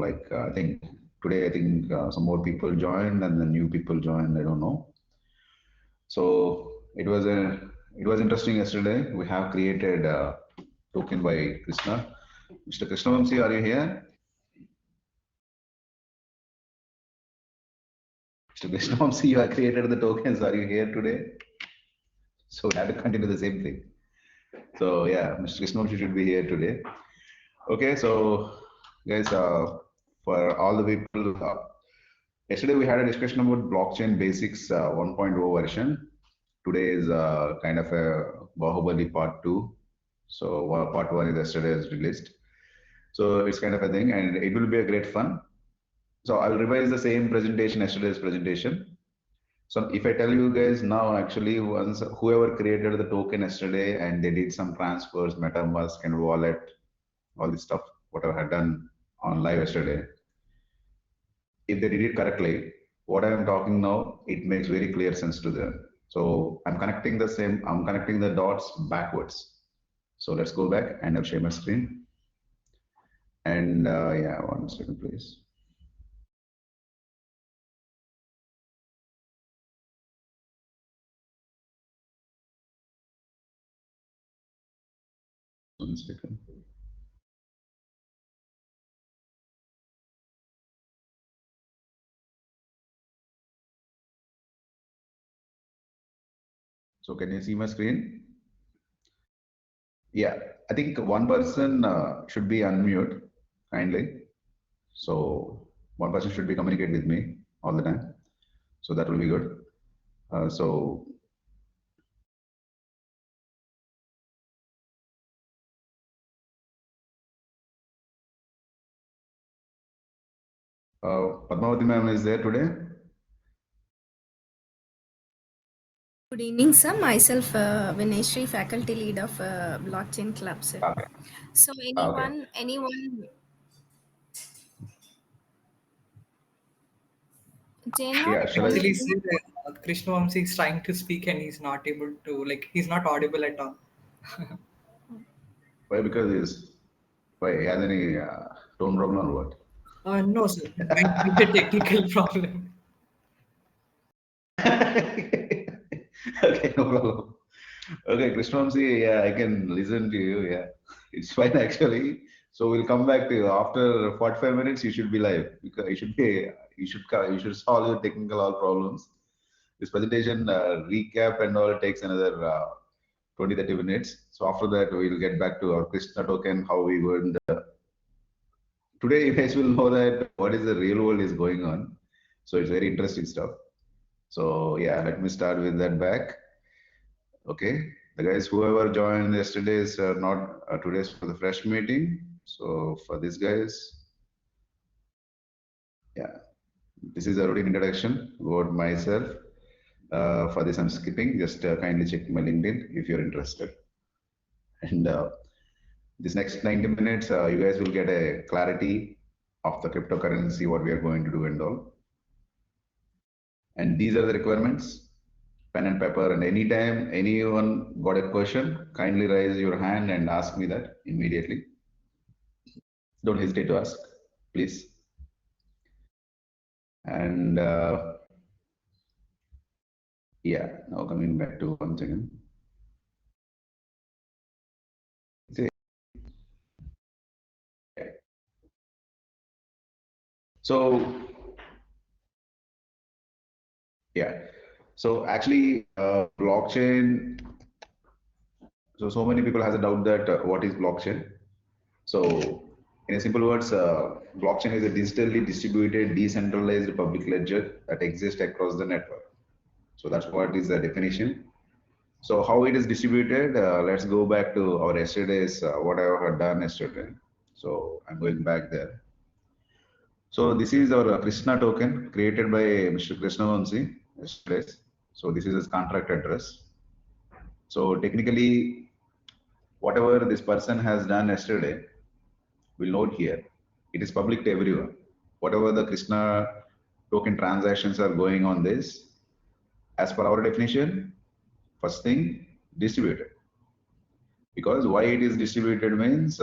like I think today, I think some more people joined and the new people joined. I don't know. So it was interesting yesterday. We have created a token by Krishna. Mr. Krishna Vamsi, are you here? Mr. Krishna Vamsi, you have created the tokens. Are you here today? So we have to continue the same thing. So yeah, Mr. Krishna Vamsi should be here today. Okay, so guys, for all the people, yesterday we had a discussion about blockchain basics 1.0 version. Today is kind of a Bahubali part 2. So part 1 is yesterday is released. So it's kind of a thing, and it will be a great fun. So I'll revise the same presentation, yesterday's presentation. So if I tell you guys now, actually, once whoever created the token yesterday and they did some transfers, MetaMask and wallet, all this stuff, whatever I had done on live yesterday, if they did it correctly, what I am talking now, it makes very clear sense to them. So I'm connecting the dots backwards. So let's go back and I'll share my screen. And yeah, 1 second, please. One second. So can you see my screen? Yeah, I think one person should be unmute kindly. So one person should be communicate with me all the time. So that will be good. So Padmavati ma'am is there today? Good evening, sir. Myself, Vinayshri, faculty lead of Blockchain Club, sir. Okay. So, Okay. anyone, Jena, Yeah, shall I? Actually, sir, Krishna Vamsi is trying to speak and he's not able to, like, he's not audible at all. Why? Because why? He has any tone problem or what? No, sir, might be the technical problem. Okay, no problem. Okay, Krishnamsi, yeah, I can listen to you. Yeah, it's fine actually. So we'll come back to you after 45 minutes. You should be live because you should solve your technical all problems. This presentation recap and all takes another 20-30 minutes. So after that, we'll get back to our Krishna token, how we would. Today, you guys will know that what is the real world is going on. So it's very interesting stuff. So yeah, let me start with that back. Okay, the guys whoever joined yesterday's not today's for the fresh meeting. So for these guys, yeah, this is a routine introduction about myself. For this, I'm skipping. Just kindly check my LinkedIn if you're interested. And this next 90 minutes, you guys will get a clarity of the cryptocurrency, what we are going to do and all. And these are the requirements, pen and paper. And anytime anyone got a question, kindly raise your hand and ask me that immediately. Don't hesitate to ask, please. And yeah, now coming back to once again. So yeah, so actually blockchain. So many people has a doubt that what is blockchain. So in a simple words, blockchain is a digitally distributed, decentralized public ledger that exists across the network. So that's what is the definition. So how it is distributed, let's go back to our yesterday's, what I had done yesterday. So I'm going back there. So this is our Krishna token created by Mr. Krishna Vansi yesterday. So this is his contract address. So technically, whatever this person has done yesterday, will note here. It is public to everyone. Whatever the Krishna token transactions are going on this, as per our definition, first thing, distributed. Because why it is distributed means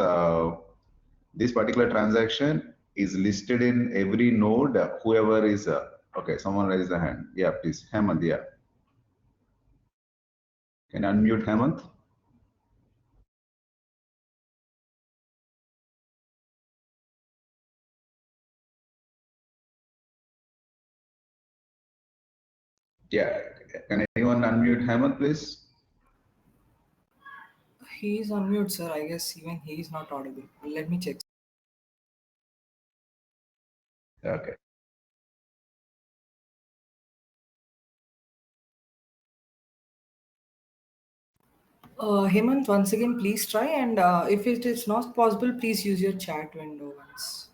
this particular transaction is listed in every node. Whoever is okay, someone raised the hand. Yeah, please, Hemant. Yeah, can you unmute Hemant? Yeah, can anyone unmute Hemant, please? He's on mute, sir. I guess even he is not audible. Let me check. Okay. Hemant, once again, please try, and if it is not possible, please use your chat window once.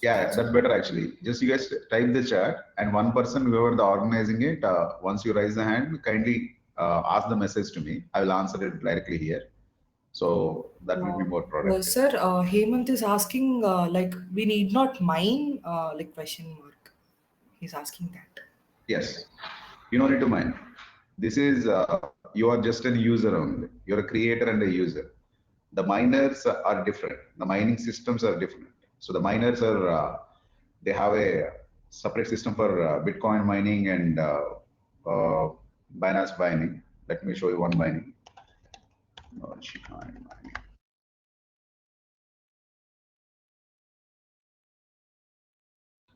Yeah, That's that's better actually. Just you guys type the chat, and one person, whoever the organizing it, once you raise the hand, kindly ask the message to me. I will answer it directly here. So that will be more productive. Sir, Hemant is asking, like, we need not mine, like, question mark. He's asking that. Yes, you don't need to mind. This is you are just a user only. You're a creator and a user. The miners are different. The mining systems are different. So the miners are they have a separate system for Bitcoin mining and uh, Binance mining. Let me show you one mining. Bitcoin mining.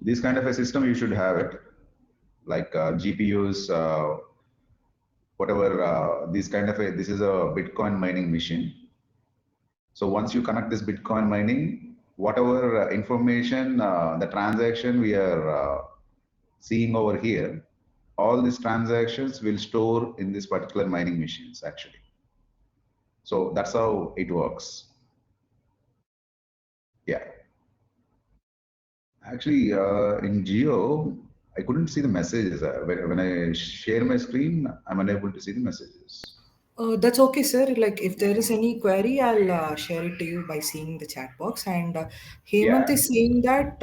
This kind of a system you should have it, like GPUs, whatever. This kind of a this is a Bitcoin mining machine. So once you connect this Bitcoin mining, whatever information, the transaction we are seeing over here, all these transactions will store in this particular mining machines actually. So that's how it works. Yeah. Actually, in Geo, I couldn't see the messages. When I share my screen, I'm unable to see the messages. That's okay, sir. Like, if there is any query, I'll share it to you by seeing the chat box. And Hemant Yeah. is saying that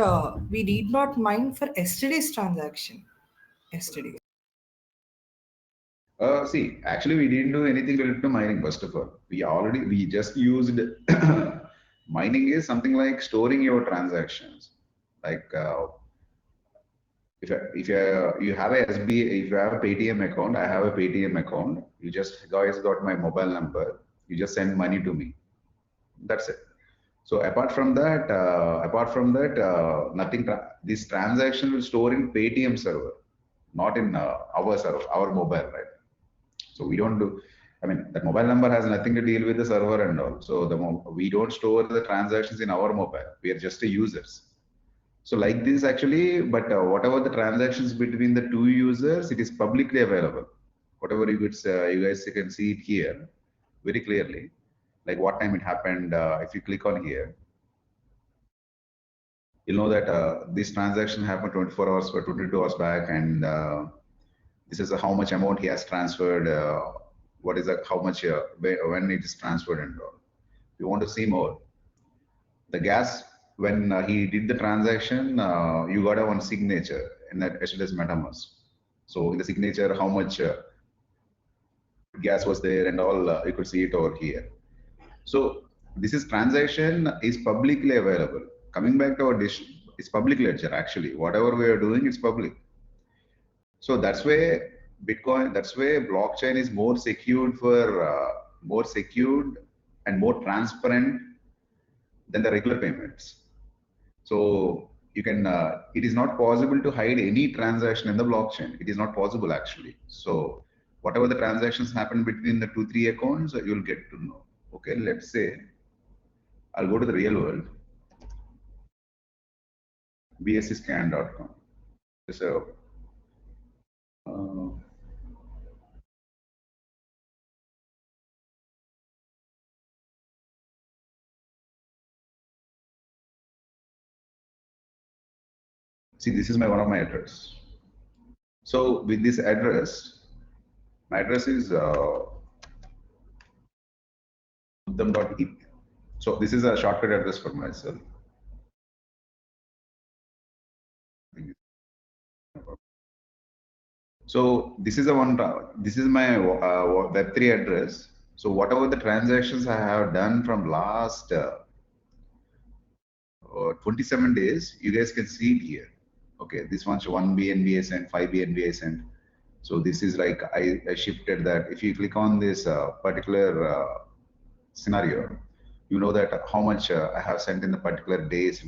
we need not mine for yesterday's transaction. Yesterday. See, actually, we didn't do anything related to mining. First of all, we just used mining is something like storing your transactions. Like if you have a SB, if you have a Paytm account, I have a Paytm account. You just guys got my mobile number. You just send money to me. That's it. So nothing. This transaction will store in Paytm server, not in our server, our mobile, right? So we don't do. I mean, that mobile number has nothing to deal with the server and all. So we don't store the transactions in our mobile. We are just a users. So like this actually, but whatever the transactions between the two users, it is publicly available. Whatever you guys can see it here very clearly, like what time it happened. If you click on here, you'll know that this transaction happened 24 hours or 22 hours back, and this is how much amount he has transferred. What is that? How much when it is transferred and all. If you want to see more, the gas when he did the transaction, you got a one signature in that HLS MetaMask. So in the signature, how much gas was there and all, you could see it over here. So this is transaction is publicly available. Coming back to our dish, it's public ledger actually. Whatever we are doing, it's public. So that's why Bitcoin, that's why blockchain is more secured and more transparent than the regular payments. So you can, it is not possible to hide any transaction in the blockchain. It is not possible actually. So whatever the transactions happen between the 2, 3 accounts, you'll get to know. Okay, let's say I'll go to the real world, bscscan.com. So, uh, see, this is my one of my address. So with this address, my address is buddham.eth. So this is a shortcut address for myself. So this is a one. This is my Web3 address. So whatever the transactions I have done from last 27 days, you guys can see it here. Okay, this one's 1 BNB sent, 5 BNB sent. So this is like I shifted that. If you click on this particular scenario, you know that how much I have sent in the particular days.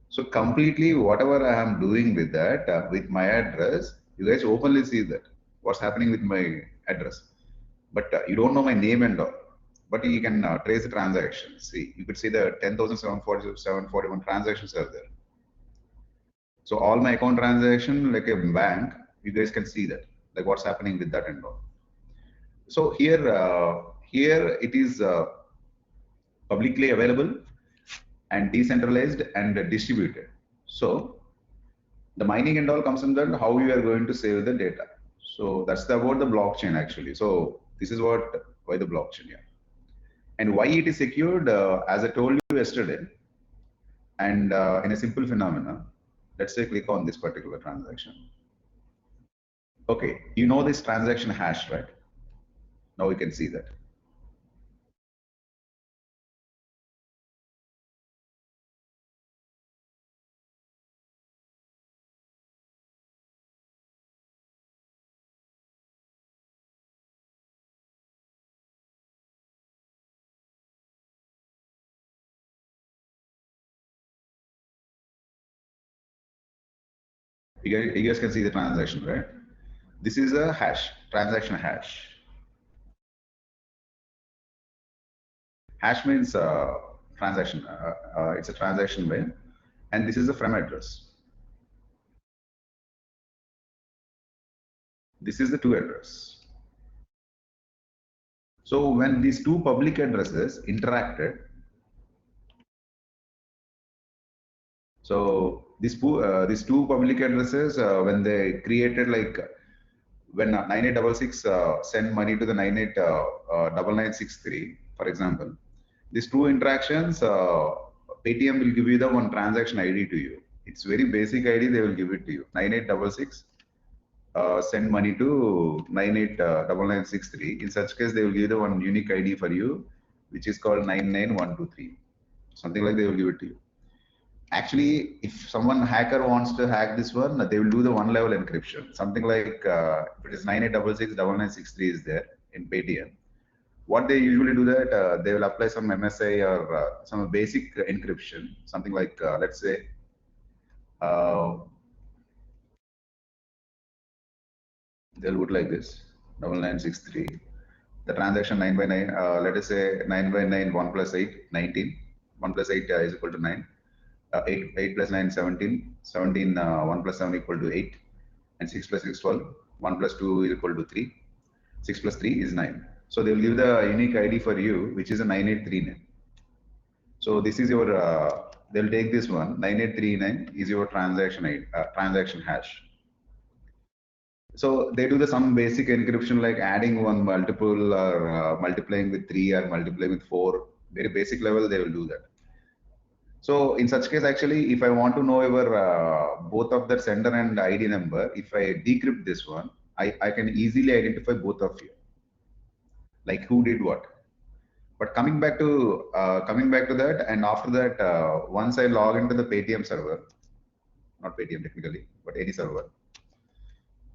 So completely whatever I am doing with that, with my address, you guys openly see that what's happening with my address. But you don't know my name and all. But you can trace the transactions. See, you could see the 10,747 transactions are there. So all my account transaction, like a bank, you guys can see that, like what's happening with that and all. So here it is publicly available and decentralized and distributed. So the mining and all comes in that how you are going to save the data. So that's about the blockchain actually. So this is why the blockchain, yeah. And why it is secured, as I told you yesterday, and in a simple phenomena, let's say click on this particular transaction. Okay, you know this transaction hash, right? Now we can see that. You guys can see the transaction, right? This is a hash, transaction hash. Hash means transaction. It's a transaction way, and this is the from address. This is the to address. So when these two public addresses interacted, so these two public addresses, when they created like when 9866 send money to the 989963, for example, these two interactions, Paytm will give you the one transaction ID to you. It's very basic ID. They will give it to you. 9866 send money to 989963. In such case, they will give the one unique ID for you, which is called 99123. Something like they will give it to you. Actually, if someone hacker wants to hack this one, they will do the one level encryption. Something like if it is 9866 is there in Paytm. What they usually do that they will apply some MSI or some basic encryption. Something like let's say they'll put like this 9963. The transaction 9 by 9. Let us say 9 by 9 1 plus 8 19. 1 plus 8 is equal to 9. 8 plus 9 17. 17 1 plus 7 equal to 8. And 6 plus 6 12. 1 plus 2 is equal to 3. 6 plus 3 is 9. So they will give the unique ID for you, which is a 9839. So this is your, they'll take this one, 9839 is your transaction ID, transaction hash. So they do the some basic encryption like adding one multiple or multiplying with 3 or multiplying with 4. Very basic level, they will do that. So in such case, actually, if I want to know your both of the sender and ID number, if I decrypt this one, I can easily identify both of you, like who did what. But coming back to that, and after that, once I log into the Paytm server, not Paytm technically, but any server.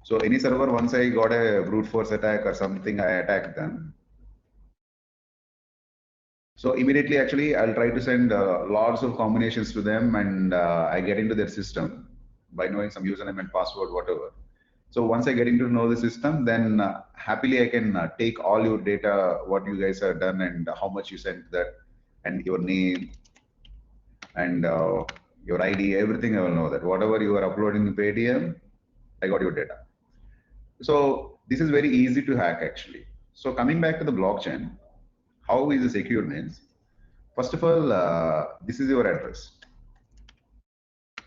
So any server, once I got a brute force attack or something, I attack them. So immediately, actually, I'll try to send lots of combinations to them, and I get into their system by knowing some username and password, whatever. So once I get into know the system, then happily I can take all your data, what you guys have done, and how much you sent that, and your name, and your ID, everything I will know that. Whatever you are uploading in Paytm, I got your data. So this is very easy to hack actually. So coming back to the blockchain, how is it secure means? First of all, this is your address.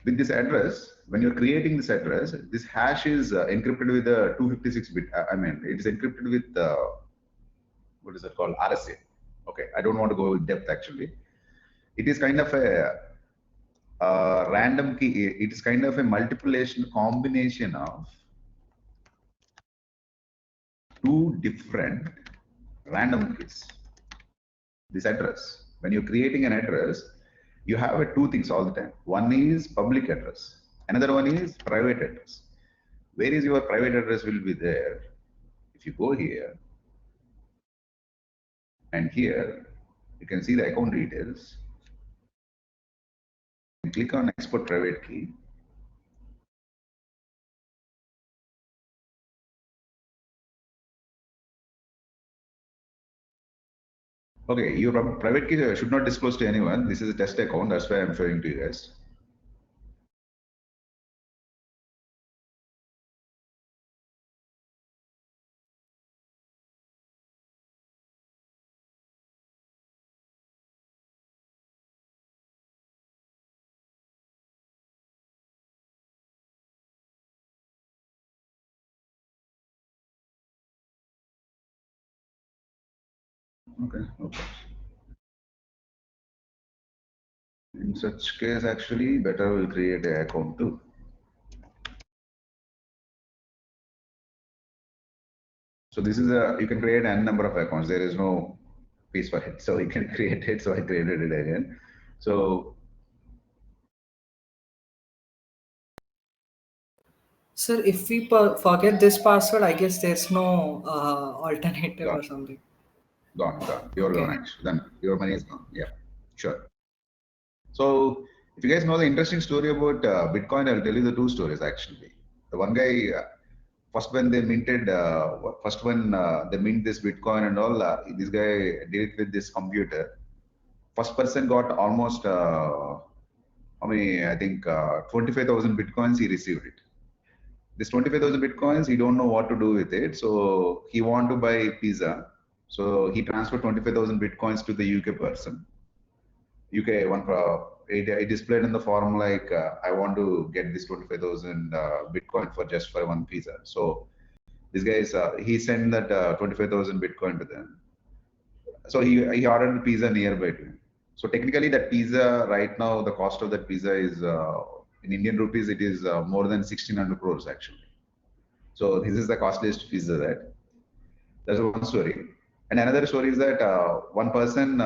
With this address, when you're creating this address, this hash is encrypted with a 256 bit. I mean, it is encrypted with what is it called? RSA. Okay, I don't want to go in depth actually. It is kind of a random key. It is kind of a multiplication combination of two different random keys. This address, when you're creating an address, you have two things all the time. One is public address. Another one is private address. Where is your private address will be there? If you go here and here, you can see the account details. Click on export private key. Okay, your private key should not disclose to anyone. This is a test account. That's why I'm showing to you guys. Okay, okay. In such case, actually, better will create an account too. So this is a, you can create n number of accounts. There is no piece for it. So you can create it. So I created it again. So Sir, if we forget this password, I guess there's no alternative gone, or something. gone. You're gone Okay. actually. Then your money is gone. Yeah, sure. So if you guys know the interesting story about Bitcoin, I'll tell you the two stories actually. The one guy, first when they minted, first when they mint this Bitcoin and all, this guy did it with this computer. First person got almost, I think 25,000 Bitcoins he received it. This 25,000 Bitcoins, he don't know what to do with it. So he want to buy pizza. So he transferred 25,000 Bitcoins to the UK person. UK one it displayed in the forum like I want to get this 25,000 Bitcoin for just for one pizza. So this guy is he sent that 25,000 Bitcoin to them. So he ordered the pizza nearby to him. So technically that pizza right now the cost of that pizza is in Indian rupees it is more than 1600 crores actually. So this is the costliest pizza that. That's one story. And another story is that one person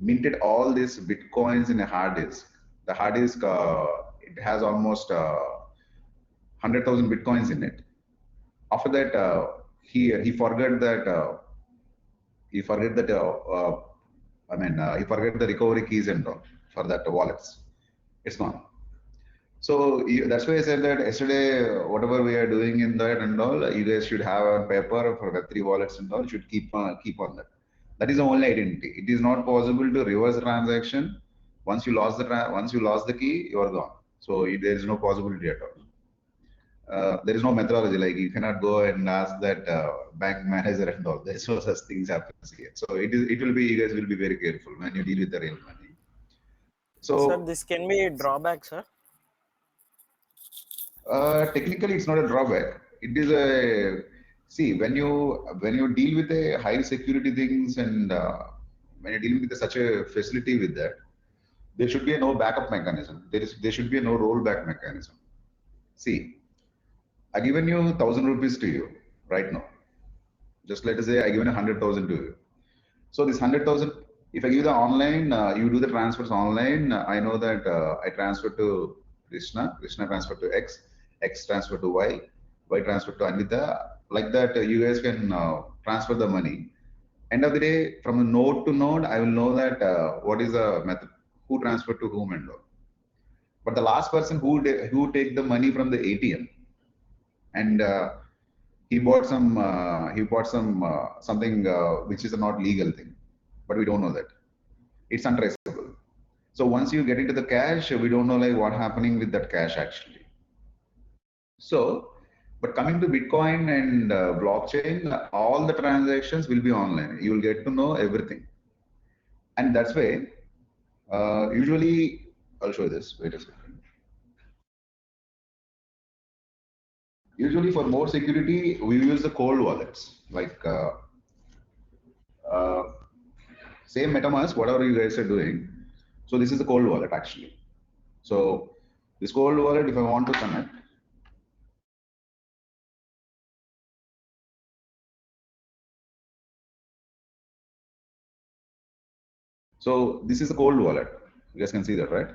minted all these bitcoins in a hard disk. The hard disk it has almost 100,000 bitcoins in it. After that, he forgot that he forget that he forget the recovery keys and all for that wallets. It's gone. So that's why I said that yesterday, whatever we are doing in that and all, you guys should have a paper for the three wallets and all. Should keep on that. That is the only identity. It is not possible to reverse the transaction. Once you lost the key, you are gone. So there is no possibility at all. There is no methodology. Like you cannot go and ask that bank manager and all. There's no such things happens here. So it will be, you guys will be very careful when you deal with the real money. Sir, So this can be a drawback, sir. technically, it's not a drawback. It is a, see, when you deal with a high security things and when you're dealing with such a facility with that, there should be a no backup mechanism. There should be a no rollback mechanism. See, I given you 1,000 rupees to you right now. Just let us say I given 100,000 to you. So this 100,000, if I give the online, you do the transfers online. I know that I transfer to Krishna transfer to X transfer to Y transfer to Anita. Like that, you guys can transfer the money. End of the day, from the node to node, I will know that what is the method, who transferred to whom and all. But the last person who take the money from the ATM and he bought some something which is a not legal thing, but we don't know that. It's untraceable. So once you get into the cash, we don't know like what happening with that cash actually. So, but coming to Bitcoin and blockchain, all the transactions will be online. You will get to know everything, and that's why usually I'll show you this. Wait a second. Usually for more security, we use the cold wallets like uh, same MetaMask, whatever you guys are doing. So this is the cold wallet actually. So this cold wallet, if I want to connect, so this is the cold wallet. You guys can see that, right?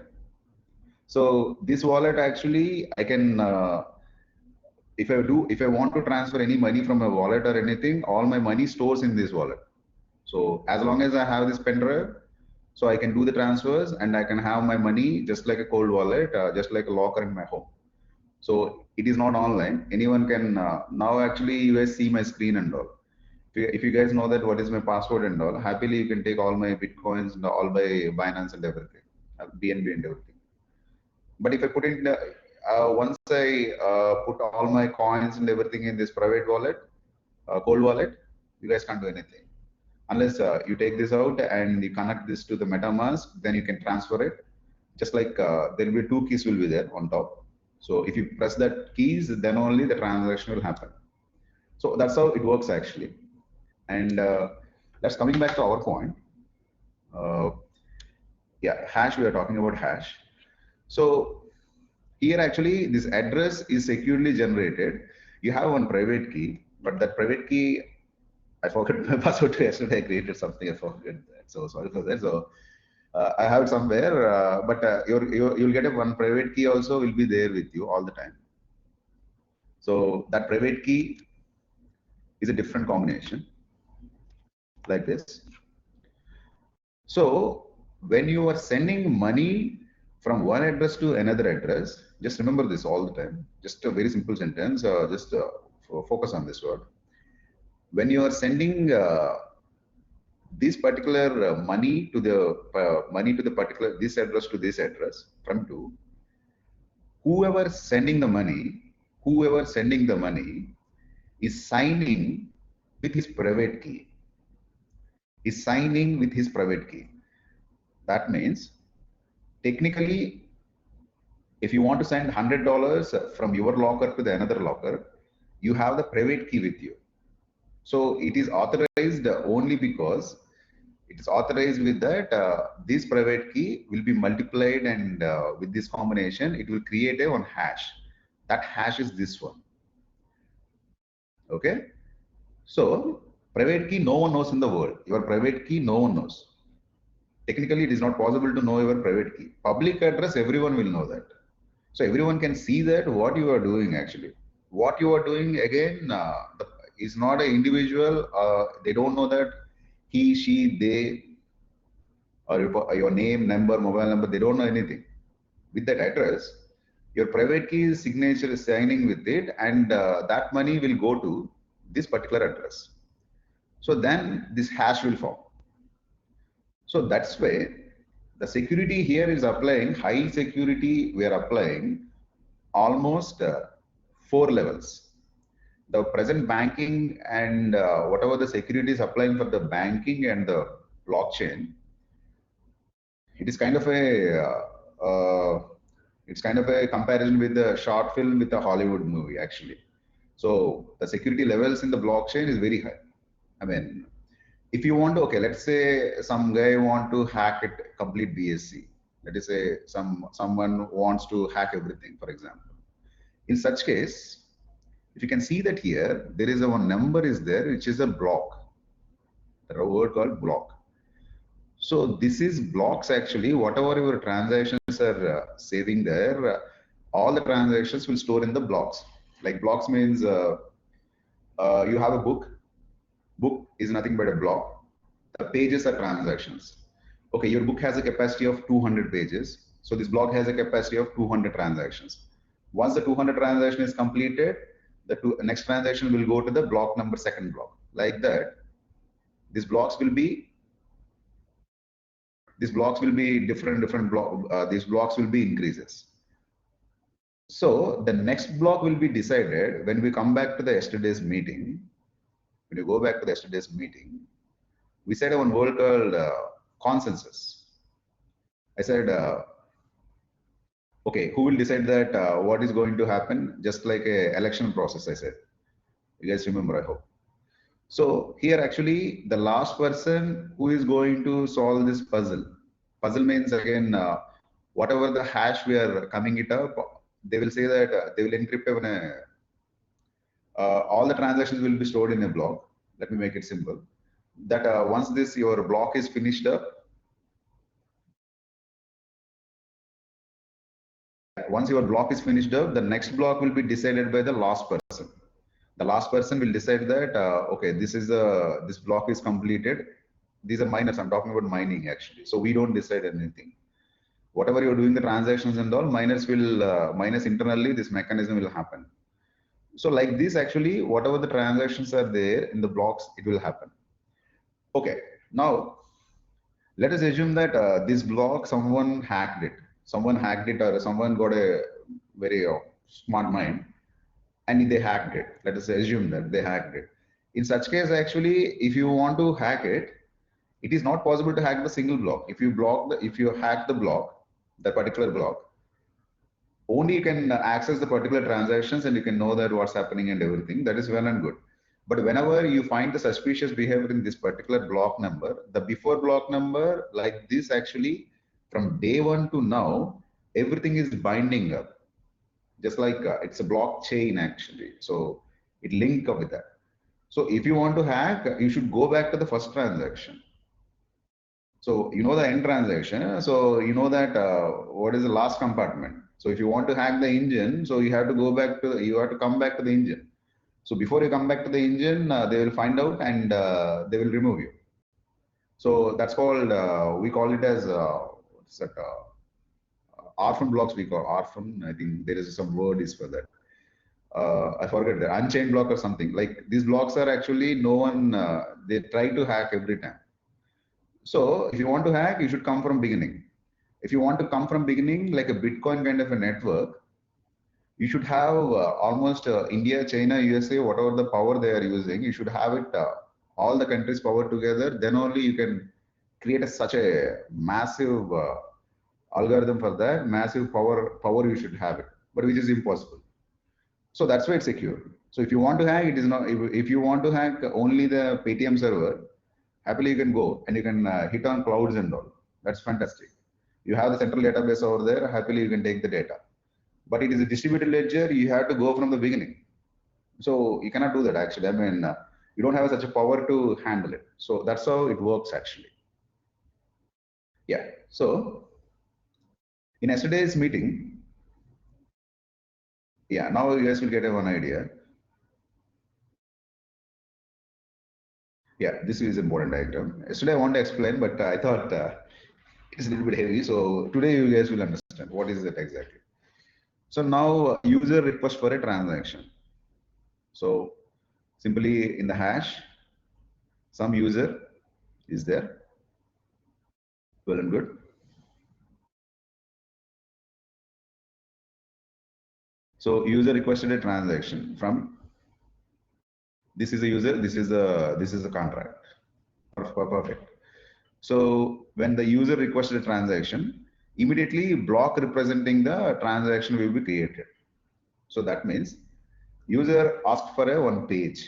So this wallet actually, I can, if I want to transfer any money from a wallet or anything, all my money stores in this wallet. So as long as I have this pen drive, so I can do the transfers and I can have my money just like a cold wallet, just like a locker in my home. So it is not online. Anyone can, now actually you guys see my screen and all. If you guys know that what is my password and all, happily you can take all my Bitcoins and all by Binance and everything, BNB and everything. But if I put in, once I put all my coins and everything in this private wallet, cold wallet, you guys can't do anything. Unless you take this out and you connect this to the MetaMask, then you can transfer it. Just like there will be two keys will be there on top. So if you press that keys, then only the transaction will happen. So that's how it works actually. And that's coming back to our point. Yeah, hash, we are talking about hash. So here actually this address is securely generated. You have one private key, but that private key, I forgot my password yesterday. I created something, I forgot that. So sorry for that. So I have it somewhere, but you'll get one private key also will be there with you all the time. So that private key is a different combination like this. So when you are sending money from one address to another address, just remember this all the time. Just a very simple sentence. Just focus on this word. When you are sending this particular money to the particular this address to this address from to whoever sending the money is signing with his private key. Is signing with his private key. That means technically, if you want to send $100 from your locker to the another locker, you have the private key with you. So it is authorized only because it is authorized with that this private key will be multiplied, and with this combination it will create a one hash. That hash is this one. Okay, so private key no one knows in the world. Your private key no one knows. Technically it is not possible to know your private key. Public address everyone will know that. So everyone can see that what you are doing actually. What you are doing again is not an individual. They don't know that he, she, they, or your name, number, mobile number. They don't know anything. With that address, your private key signature is signing with it, and that money will go to this particular address. So then this hash will form. So that's why the security here is applying, high security we are applying almost 4 levels. The present banking and whatever the security is applying for the banking and the blockchain, it is kind of a comparison with the short film with the Hollywood movie actually. So the security levels in the blockchain is very high. I mean, if you want to, okay, let's say some guy want to hack it complete BSC. Let us say someone wants to hack everything, for example. In such case, if you can see that here, there is a one number is there, which is a block. There a word called block. So this is blocks actually. Whatever your transactions are saving there, all the transactions will store in the blocks. Like blocks means you have a book. Book is nothing but a block. The pages are transactions. Okay, your book has a capacity of 200 pages. So this block has a capacity of 200 transactions. Once the 200 transaction is completed, the next transaction will go to the block number second block. Like that, these blocks will be different block. These blocks will be increases. So the next block will be decided when we come back to the yesterday's meeting. When you go back to the yesterday's meeting, we said one word called consensus. I said, okay, who will decide that what is going to happen? Just like a election process, I said. You guys remember, I hope. So here actually the last person who is going to solve this puzzle. Puzzle means again, whatever the hash we are coming it up, they will say that they will encrypt all the transactions will be stored in a block. Let me make it simple. That once your block is finished up, once your block is finished up, the next block will be decided by the last person. The last person will decide that, okay, this block is completed. These are miners. I'm talking about mining actually. So we don't decide anything. Whatever you're doing the transactions and all, miners internally, this mechanism will happen. So like this, actually, whatever the transactions are there in the blocks, it will happen. Okay, now let us assume that this block, someone hacked it. Someone hacked it, or someone got a very smart mind and they hacked it. Let us assume that they hacked it. In such case, actually, if you want to hack it, it is not possible to hack the single block. If you hack the block, the particular block, only you can access the particular transactions and you can know that what's happening and everything. That is well and good. But whenever you find the suspicious behavior in this particular block number, the before block number, like this, actually, from day one to now, everything is binding up. Just like it's a blockchain actually. So it link up with that. So if you want to hack, you should go back to the first transaction. So you know the end transaction. So you know that what is the last compartment. So if you want to hack the engine, so you have to go back to, you have to come back to the engine. So before you come back to the engine, they will find out and they will remove you. So that's called, we call it as, what's that, orphan blocks we call orphan. I think there is some word is for that. I forget the unchained block or something. Like these blocks are actually no one, they try to hack every time. So if you want to hack, you should come from beginning. If you want to come from beginning, like a Bitcoin kind of a network, you should have almost India, China, USA, whatever the power they are using, you should have it, all the countries' power together. Then only you can create such a massive algorithm for that, massive power you should have it, but which is impossible. So that's why it's secure. So if you want to hack, it is not, if you want to hack only the Paytm server, happily you can go and you can hit on clouds and all. That's fantastic. You have the central database over there, happily you can take the data. But it is a distributed ledger, you have to go from the beginning. So you cannot do that actually. I mean, you don't have such a power to handle it. So that's how it works actually. Yeah. So in yesterday's meeting, yeah, now you guys will get one idea. Yeah, this is important diagram. Yesterday I want to explain, but I thought it's a little bit heavy. So today you guys will understand what is it exactly. So now user request for a transaction. So simply in the hash, some user is there. Well and good. So user requested a transaction from, this is a user, this is a contract. Perfect. So when the user requested a transaction, immediately block representing the transaction will be created. So that means user asked for a one page.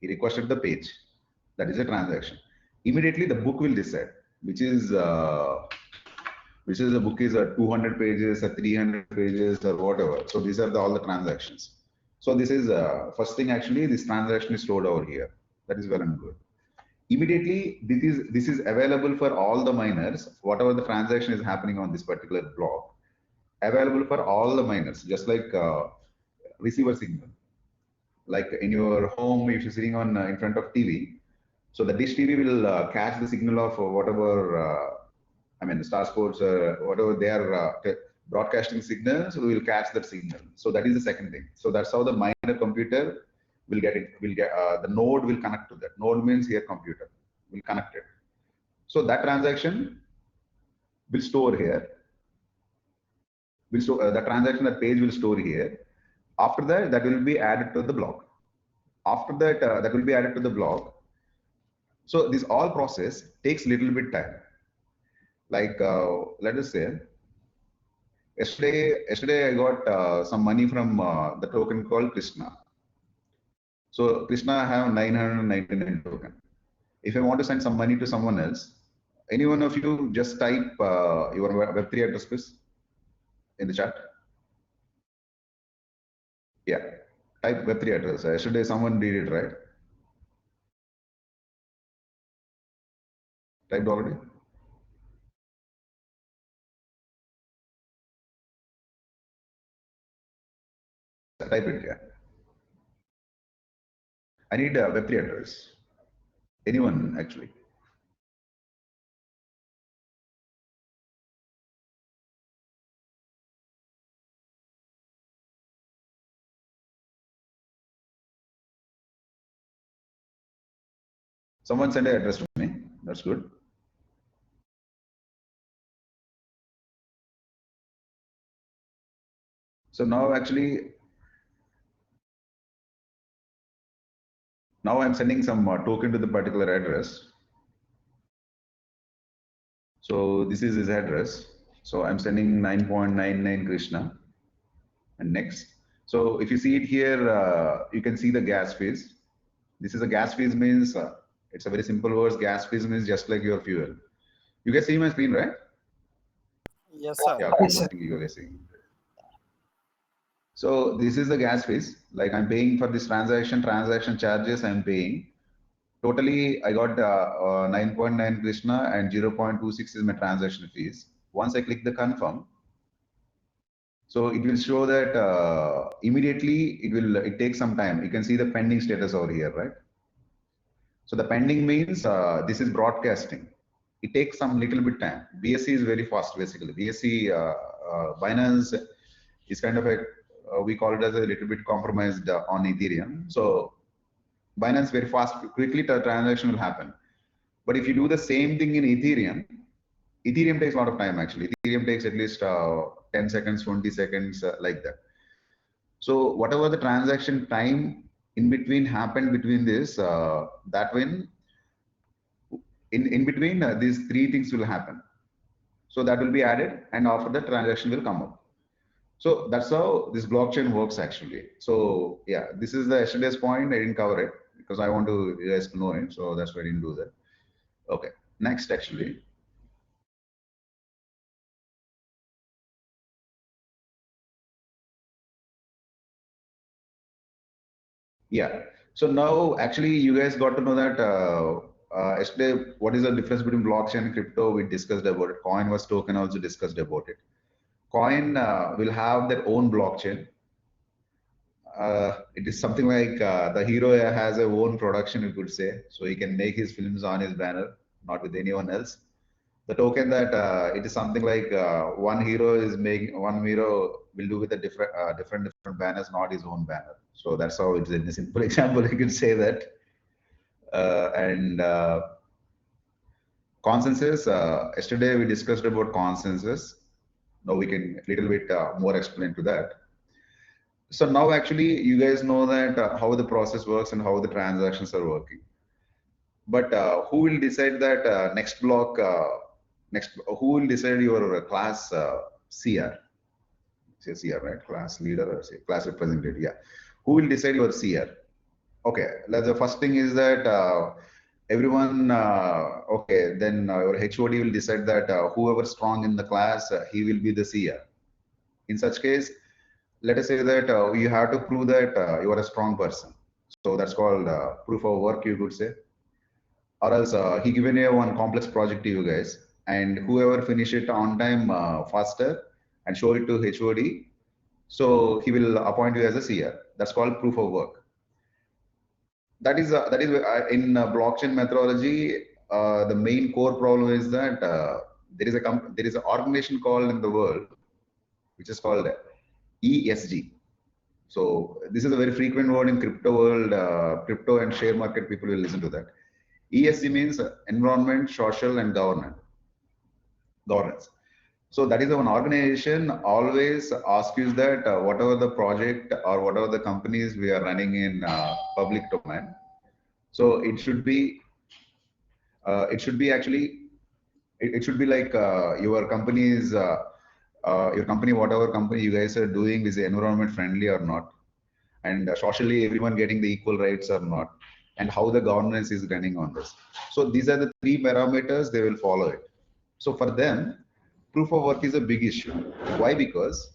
He requested the page. That is a transaction. Immediately the book will decide which is the book is 200 pages or 300 pages or whatever. So these are all the transactions. So this is first thing actually, this transaction is stored over here. That is well and good. Immediately this is available for all the miners, whatever the transaction is happening on this particular block, available for all the miners, just like receiver signal. Like in your home, if you're sitting on in front of TV, so the dish TV will catch the signal of whatever, I mean, the Star Sports, whatever they are broadcasting signals, we will catch that signal. So that is the second thing. So that's how the miner computer will get it. Will get the node will connect to that. Node means here computer will connect it. So that transaction will store here. Will store the transaction, that page will store here. After that, that will be added to the block. After that, that will be added to the block. So this all process takes little bit time. Like let us say, yesterday I got some money from the token called Krishna. So Krishna, I have 999 token. If I want to send some money to someone else, any one of you just type your Web3 address please in the chat. Yeah, type Web3 address. Yesterday someone did it, right? Typed already? type it. Yeah. I need a Web3 address. Anyone actually? Someone send an address to me. That's good. So now actually, now I'm sending some token to the particular address. So this is his address. So I'm sending 9.99 Krishna. And next. So if you see it here, you can see the gas fees. This is a gas fees means, it's a very simple word. Gas fees means just like your fuel. You guys see my screen, right? Yes, sir. Yeah, okay, Yes, sir. I think you guys see. So this is the gas fees. Like I'm paying for this transaction charges I'm paying. Totally, I got 9.9 Krishna and 0.26 is my transaction fees. Once I click the confirm, so it will show that immediately it takes some time. You can see the pending status over here, right? So the pending means this is broadcasting. It takes some little bit time. BSC is very fast basically. BSC, Binance is kind of a, we call it as a little bit compromised on Ethereum. So Binance very fast, quickly the transaction will happen. But if you do the same thing in Ethereum, Ethereum takes a lot of time actually. Ethereem takes at least 10 seconds, 20 seconds, like that. So whatever the transaction time in between happened between this, that when in between these three things will happen. So that will be added and after the transaction will come up. So that's how this blockchain works actually. So yeah, this is the yesterday's point. I didn't cover it because I want to you guys to know it. So that's why I didn't do that. Okay, next actually. Yeah. So now actually you guys got to know that yesterday, what is the difference between blockchain and crypto? We discussed about it. Coin was token also discussed about it. Coin will have their own blockchain. It is something like the hero has a own production, you could say. So he can make his films on his banner, not with anyone else. The token that it is something like one hero is making, one hero will do with a different banners, not his own banner. So that's how it's in a simple example. You can say that. And consensus. Yesterday we discussed about consensus. Now we can a little bit more explain to that. So now actually you guys know that how the process works and how the transactions are working. But who will decide that next block? Who will decide your class CR? Say CR, right? Class leader or say class representative. Yeah. Who will decide your CR? Okay. The first thing is that everyone. Okay. Then your HOD will decide that whoever strong in the class, he will be the CR. In such case, let us say that you have to prove that you are a strong person. So that's called proof of work, you could say. Or else he given you one complex project to you guys, and whoever finish it on time faster and show it to HOD, so he will appoint you as a CR. That's called proof of work. That is in blockchain methodology. The main core problem is that there is an organization called in the world which is called ESG. So this is a very frequent word in crypto world, crypto and share market. People will listen to that. ESG means environment, social, and governance. So that is one organization always asks you that whatever the project or whatever the companies we are running in public domain, so it should be actually it should be like your company's your company, whatever company you guys are doing, is environment friendly or not, and socially everyone getting the equal rights or not, and how the governance is running on this. So these are the three parameters they will follow it. So for them, proof of work is a big issue. Why? Because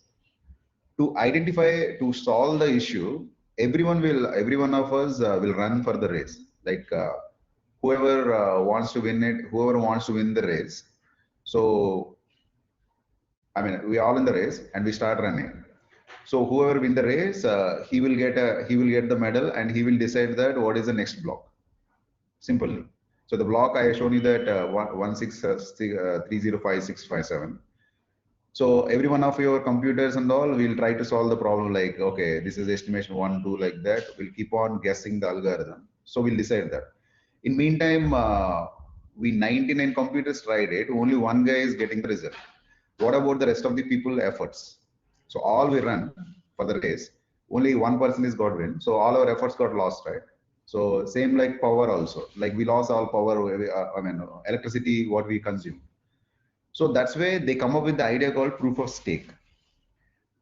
to identify, to solve the issue, every one of us will run for the race. Like whoever wants to win it, whoever wants to win the race. So I mean, we all in the race and we start running. So whoever win the race, he will get the medal, and he will decide that what is the next block. Simple. So the block I shown you that 163056557. So every one of your computers and all will try to solve the problem like, okay, this is estimation 1, 2, like that. We'll keep on guessing the algorithm. So we'll decide that. In meantime, we 99 computers tried it. Only one guy is getting the result. What about the rest of the people efforts? So all we run for the race. Only one person is got win. So all our efforts got lost, right? So same like power also. Like we lost all power. I mean, electricity what we consume. So that's why they come up with the idea called proof of stake.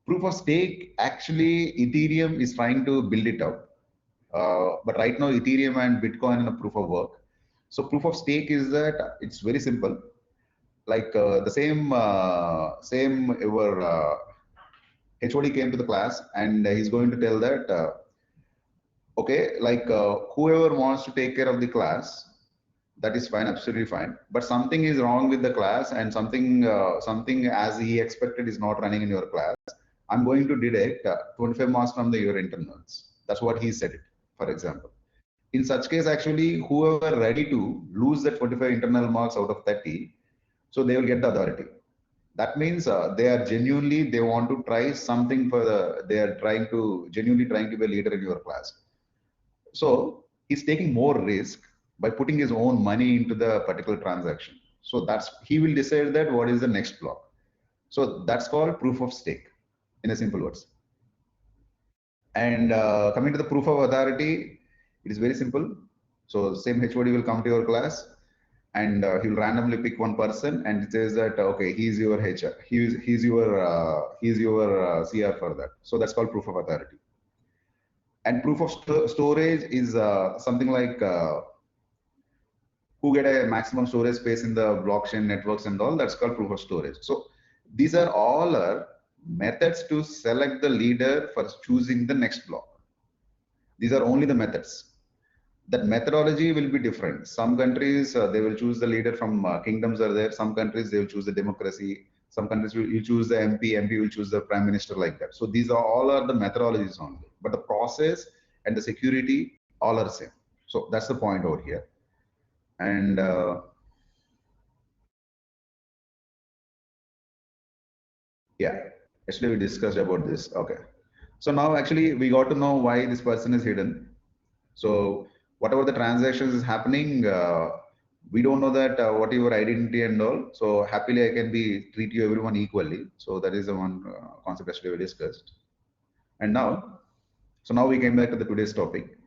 Proof of stake, actually, Ethereum is trying to build it up. But right now, Ethereum and Bitcoin in a proof of work. So proof of stake is that it's very simple. Like the same our HOD came to the class and he's going to tell that, okay, like whoever wants to take care of the class, that is fine, absolutely fine. But something is wrong with the class and something as he expected is not running in your class. I'm going to deduct 25 marks from your internals. That's what he said it, for example. In such case, actually, whoever ready to lose the 25 internal marks out of 30, so they will get the authority. That means they want to try something they are genuinely trying to be a leader in your class. So he's taking more risk by putting his own money into the particular transaction. So he will decide that what is the next block. So that's called proof of stake in a simple words. And coming to the proof of authority, it is very simple. So same HOD will come to your class and he'll randomly pick one person and it says that, okay, he's your HR, he's your CR for that. So that's called proof of authority. And proof of storage is something like who get a maximum storage space in the blockchain networks and all. That's called proof of storage. So these are all methods to select the leader for choosing the next block. These are only the methods. That methodology will be different. Some countries they will choose the leader from kingdoms are there. Some countries they will choose the democracy. Some countries will choose the MP will choose the prime minister, like that. So these are all the methodologies only, but the process and the security all are same. So that's the point over here. And yeah, actually we discussed about this. Okay, so now actually we got to know why this person is hidden. So whatever the transactions is happening, we don't know that what your identity and all. So happily I can treat you everyone equally. So that is the one concept actually we discussed. And now we came back to the today's topic.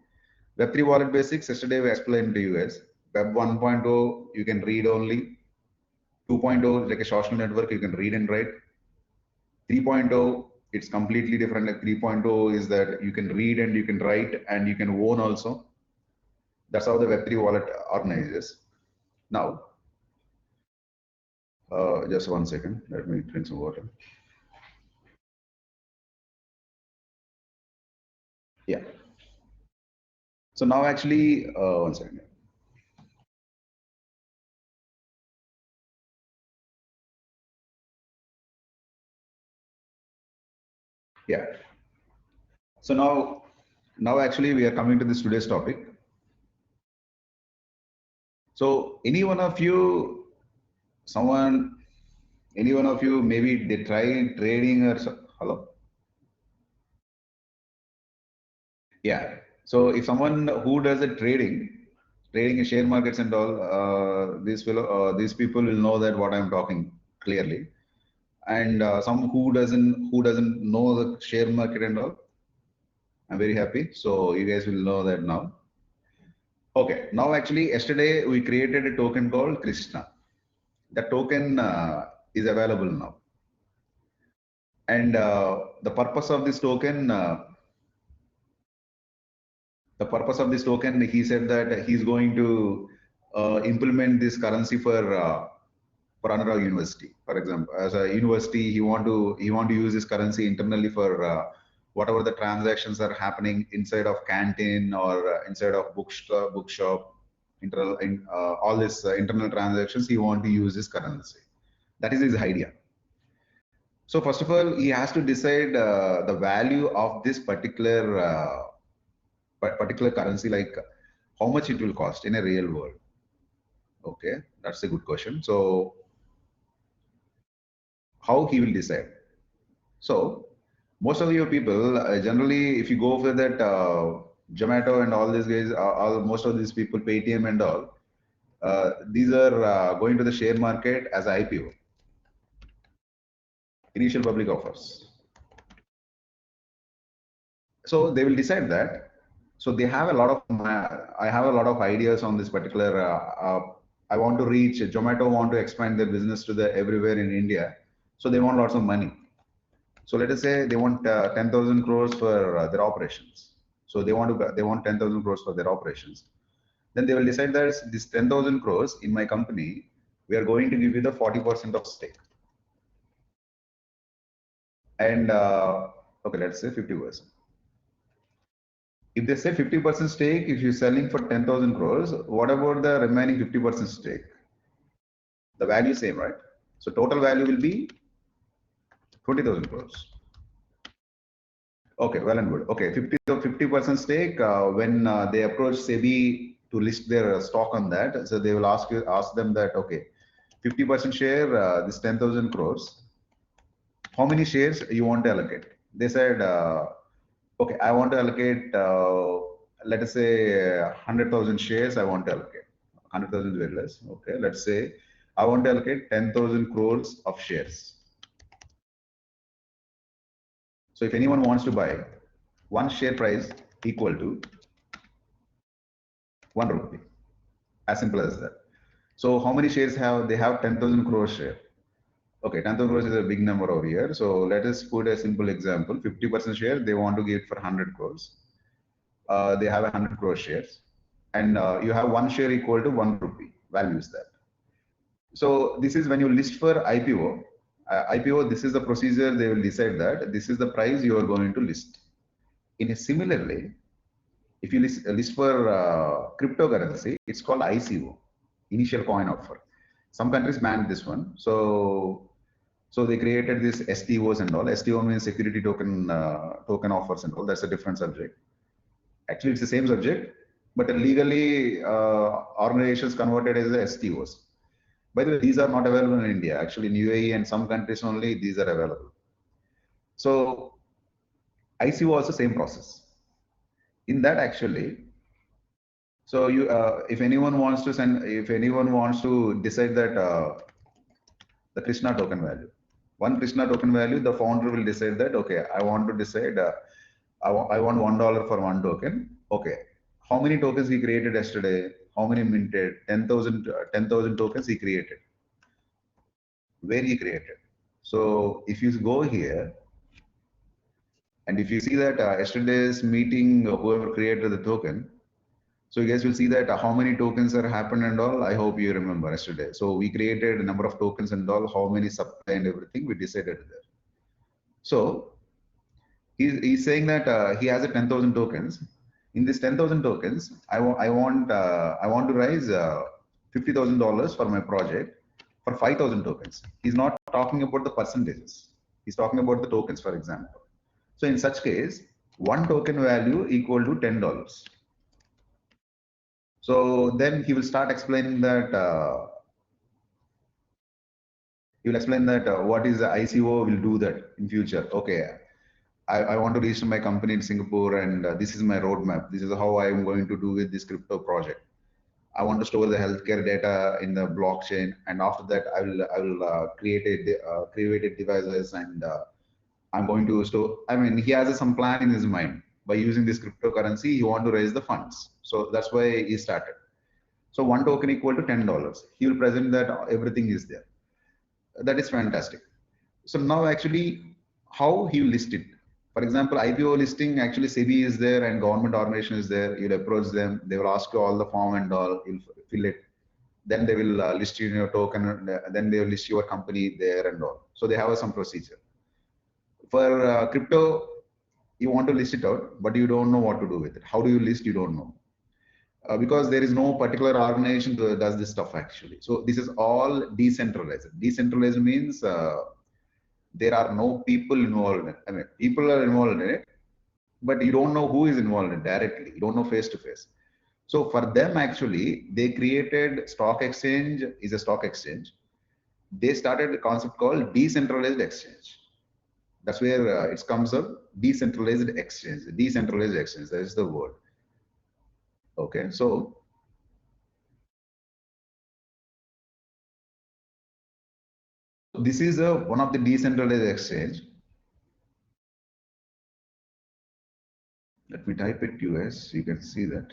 Web3 wallet basics. Yesterday we explained to you guys. Web 1.0 you can read only. 2.0 like a social network, you can read and write. 3.0 it's completely different. Like 3.0 is that you can read and you can write and you can own also. That's how the Web3 wallet organizes. Now, just 1 second. Let me drink some water. Yeah. So now actually, 1 second. Yeah. So now actually we are coming to this today's topic. So any one of you maybe they try trading or hello. Yeah. So if someone who does a trading in share markets and all, these people will know that what I'm talking clearly. And some who doesn't know the share market and all, I'm very happy. So you guys will know that now. Okay. Now actually yesterday we created a token called Krishna. The token is available now. And the purpose of this token, he said that he's going to implement this currency for another university. For example, as a university, he want to use this currency internally for whatever the transactions are happening inside of canteen or inside of bookshop, all these internal transactions. He want to use this currency. That is his idea. So first of all, he has to decide the value of this particular currency, like how much it will cost in a real world. Okay, that's a good question. So how he will decide? So most of your people, generally, if you go for that Zomato and all these guys, most of these people, Paytm and all, these are going to the share market as IPO, initial public offers. So they will decide that. So they have a lot of, I have a lot of ideas on this particular. I want to reach Zomato, want to expand their business to the everywhere in India. So they want lots of money. So let us say they want 10,000 crores for their operations. So they want 10,000 crores for their operations. Then they will decide that this 10,000 crores in my company, we are going to give you the 40% of stake. And okay, let's say 50%. If they say 50% stake, if you're selling for 10,000 crores, what about the remaining 50% stake? The value is same, right? So total value will be 20,000 crores. Okay, well and good. Okay, 50% stake. When they approach SEBI to list their stock on that, so they will ask them that, okay, 50% share, this 10,000 crores. How many shares you want to allocate? They said, okay, I want to allocate, let us say 100,000 shares. I want to allocate 100,000 is very less. Okay, let's say I want to allocate 10,000 crores of shares. So if anyone wants to buy, one share price equal to 1 rupee, as simple as that. So how many shares have they? Have 10,000 crores share. Okay, 10,000 crores is a big number over here. So let us put a simple example. 50% share they want to give for 100 crores. They have 100 crore shares, and you have one share equal to 1 rupee. Value is that. So this is when you list for IPO. IPO, this is the procedure. They will decide that this is the price you are going to list. In a similarly, if you list for cryptocurrency, it's called ICO, initial coin offer. Some countries banned this one. So they created this STOs and all. STO means security token offers and all. That's a different subject. Actually, it's the same subject, but legally organizations converted as STOs. By the way, these are not available in India. Actually, in UAE and some countries only, these are available. So ICO also same process. In that, actually, so you, if anyone wants to decide that the Krishna token value, one Krishna token value, the founder will decide that, okay, I want to decide, I want $1 for one token. Okay, how many tokens he created yesterday? How many minted? 10,000 tokens he created. Where he created. So if you go here, and if you see that yesterday's meeting, whoever created the token, so you guys will see that how many tokens are happened and all. I hope you remember yesterday. So we created a number of tokens and all, how many supply and everything we decided there. So he's saying that he has a 10,000 tokens. In this 10,000 tokens, I want to raise $50,000 for my project for 5,000 tokens. He's not talking about the percentages. He's talking about the tokens, for example. So in such case, one token value equal to $10. So then he will start explaining that what is the ICO will do that in future. Okay, I want to register my company in Singapore, and this is my roadmap. This is how I am going to do with this crypto project. I want to store the healthcare data in the blockchain, and after that, I will create devices, and I'm going to store. I mean, he has some plan in his mind. By using this cryptocurrency, he want to raise the funds. So that's why he started. So one token equal to $10. He will present that everything is there. That is fantastic. So now actually, how he will list it? For example, IPO listing, actually SEBI is there and government organization is there. You'll approach them. They will ask you all the form and all. You'll fill it. Then they will list you in your token. Then they will list your company there and all. So they have some procedure. For crypto, you want to list it out, but you don't know what to do with it. How do you list? You don't know. Because there is no particular organization that does this stuff actually. So this is all decentralized. Decentralized means there are no people involved in it. I mean, people are involved in it, but you don't know who is involved in it directly. You don't know face to face. So for them, actually, they created stock exchange is a stock exchange. They started a concept called decentralized exchange. That's where it comes up. Decentralized exchange. Decentralized exchange. That is the word. Okay, so this is one of the decentralized exchange. Let me type it US. You can see that.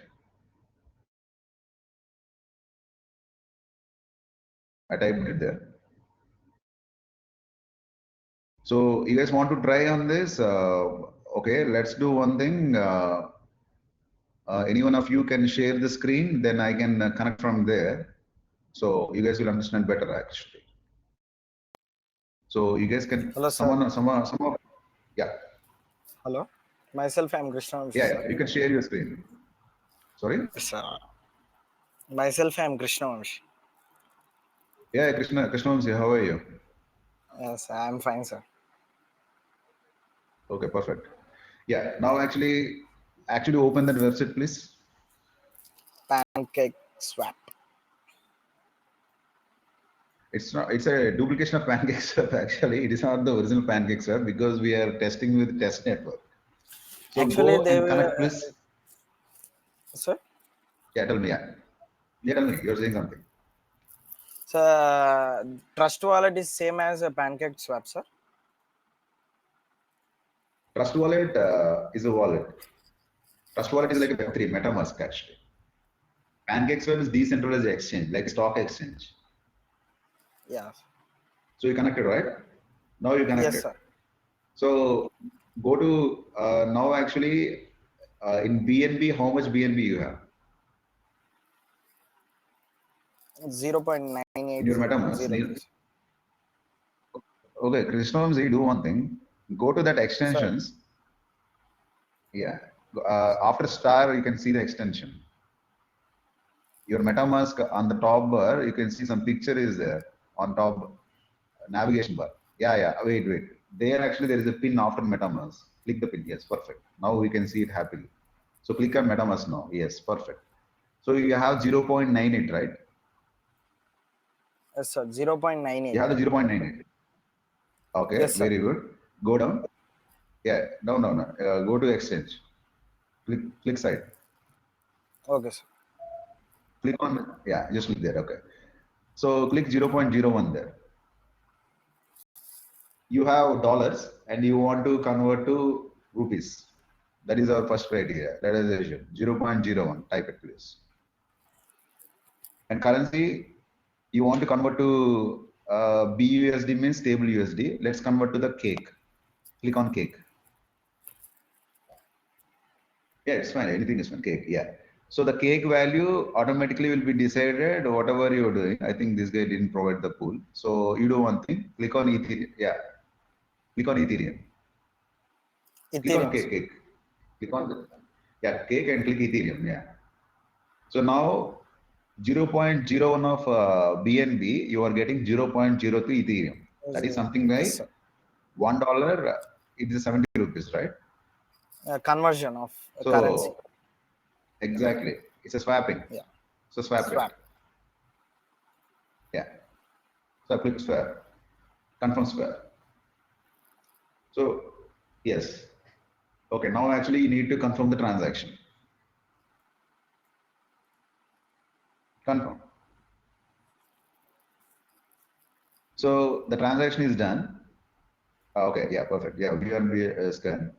I typed it there. So you guys want to try on this? Okay, let's do one thing. Any one of you can share the screen, then I can connect from there. So you guys will understand better actually. So you guys can. Hello, sir. Someone. Yeah. Hello. Myself, I'm Krishna. Yeah, you can share your screen. Sorry. Sir. Myself, I'm Krishna. Yeah, Krishna. How are you? Yes, I'm fine, sir. Okay, perfect. Yeah. Now actually open that website, please. PancakeSwap. It's not. It's a duplication of PancakeSwap. Actually, it is not the original PancakeSwap because we are testing with test network. So Actually, go they and were. connect, please. Sir? Yeah, tell me. Yeah, tell me. You're saying something. So, Trust Wallet is same as a PancakeSwap, sir? Trust Wallet is a wallet. Trust Wallet is like a Web3, MetaMask actually. PancakeSwap is decentralized exchange, like stock exchange. Yeah. So you connected, right? Now you connected. Yes, sir. So go to now actually in BNB, how much BNB you have? 0.98. In your MetaMask. Okay, Krishna, do one thing. Go to that extensions. Sir. Yeah. After star, you can see the extension. Your MetaMask on the top bar, you can see some picture is there on top navigation bar. Yeah. Wait. There actually there is a pin after MetaMask. Click the pin. Yes, perfect. Now we can see it happily. So click on MetaMask now. Yes, perfect. So you have 0.98, right? Yes, sir. 0.98. You have the 0.98. Okay, Yes, sir. very good. Go down. Yeah, no. Go to exchange. Click side. Okay, sir. Click on, yeah, just click there. Okay. So click 0.01 there. You have dollars and you want to convert to rupees. That is our first criteria. That is the issue. 0.01. Type it, please. And currency, you want to convert to BUSD means stable USD. Let's convert to the cake. Click on cake. Yeah, it's fine. Anything is fine. Cake. Yeah. So the cake value automatically will be decided whatever you're doing. I think this guy didn't provide the pool. So you do one thing. Click on Ethereum. Yeah. Click on Ethereum. Click on Ethereum. cake. Click on the, yeah, cake and click Ethereum. Yeah. So now 0.01 of BNB, you are getting 0.03 Ethereum. That is something Yes, like sir. $1. It is 70 rupees, right? Conversion of currency. So exactly, it's a swapping. Yeah. So swap it. Swap. Yeah. So click swap. Confirm swap. So yes. Okay. Now actually you need to confirm the transaction. Confirm. So the transaction is done. Okay. Yeah. Perfect. Yeah. BNB scan.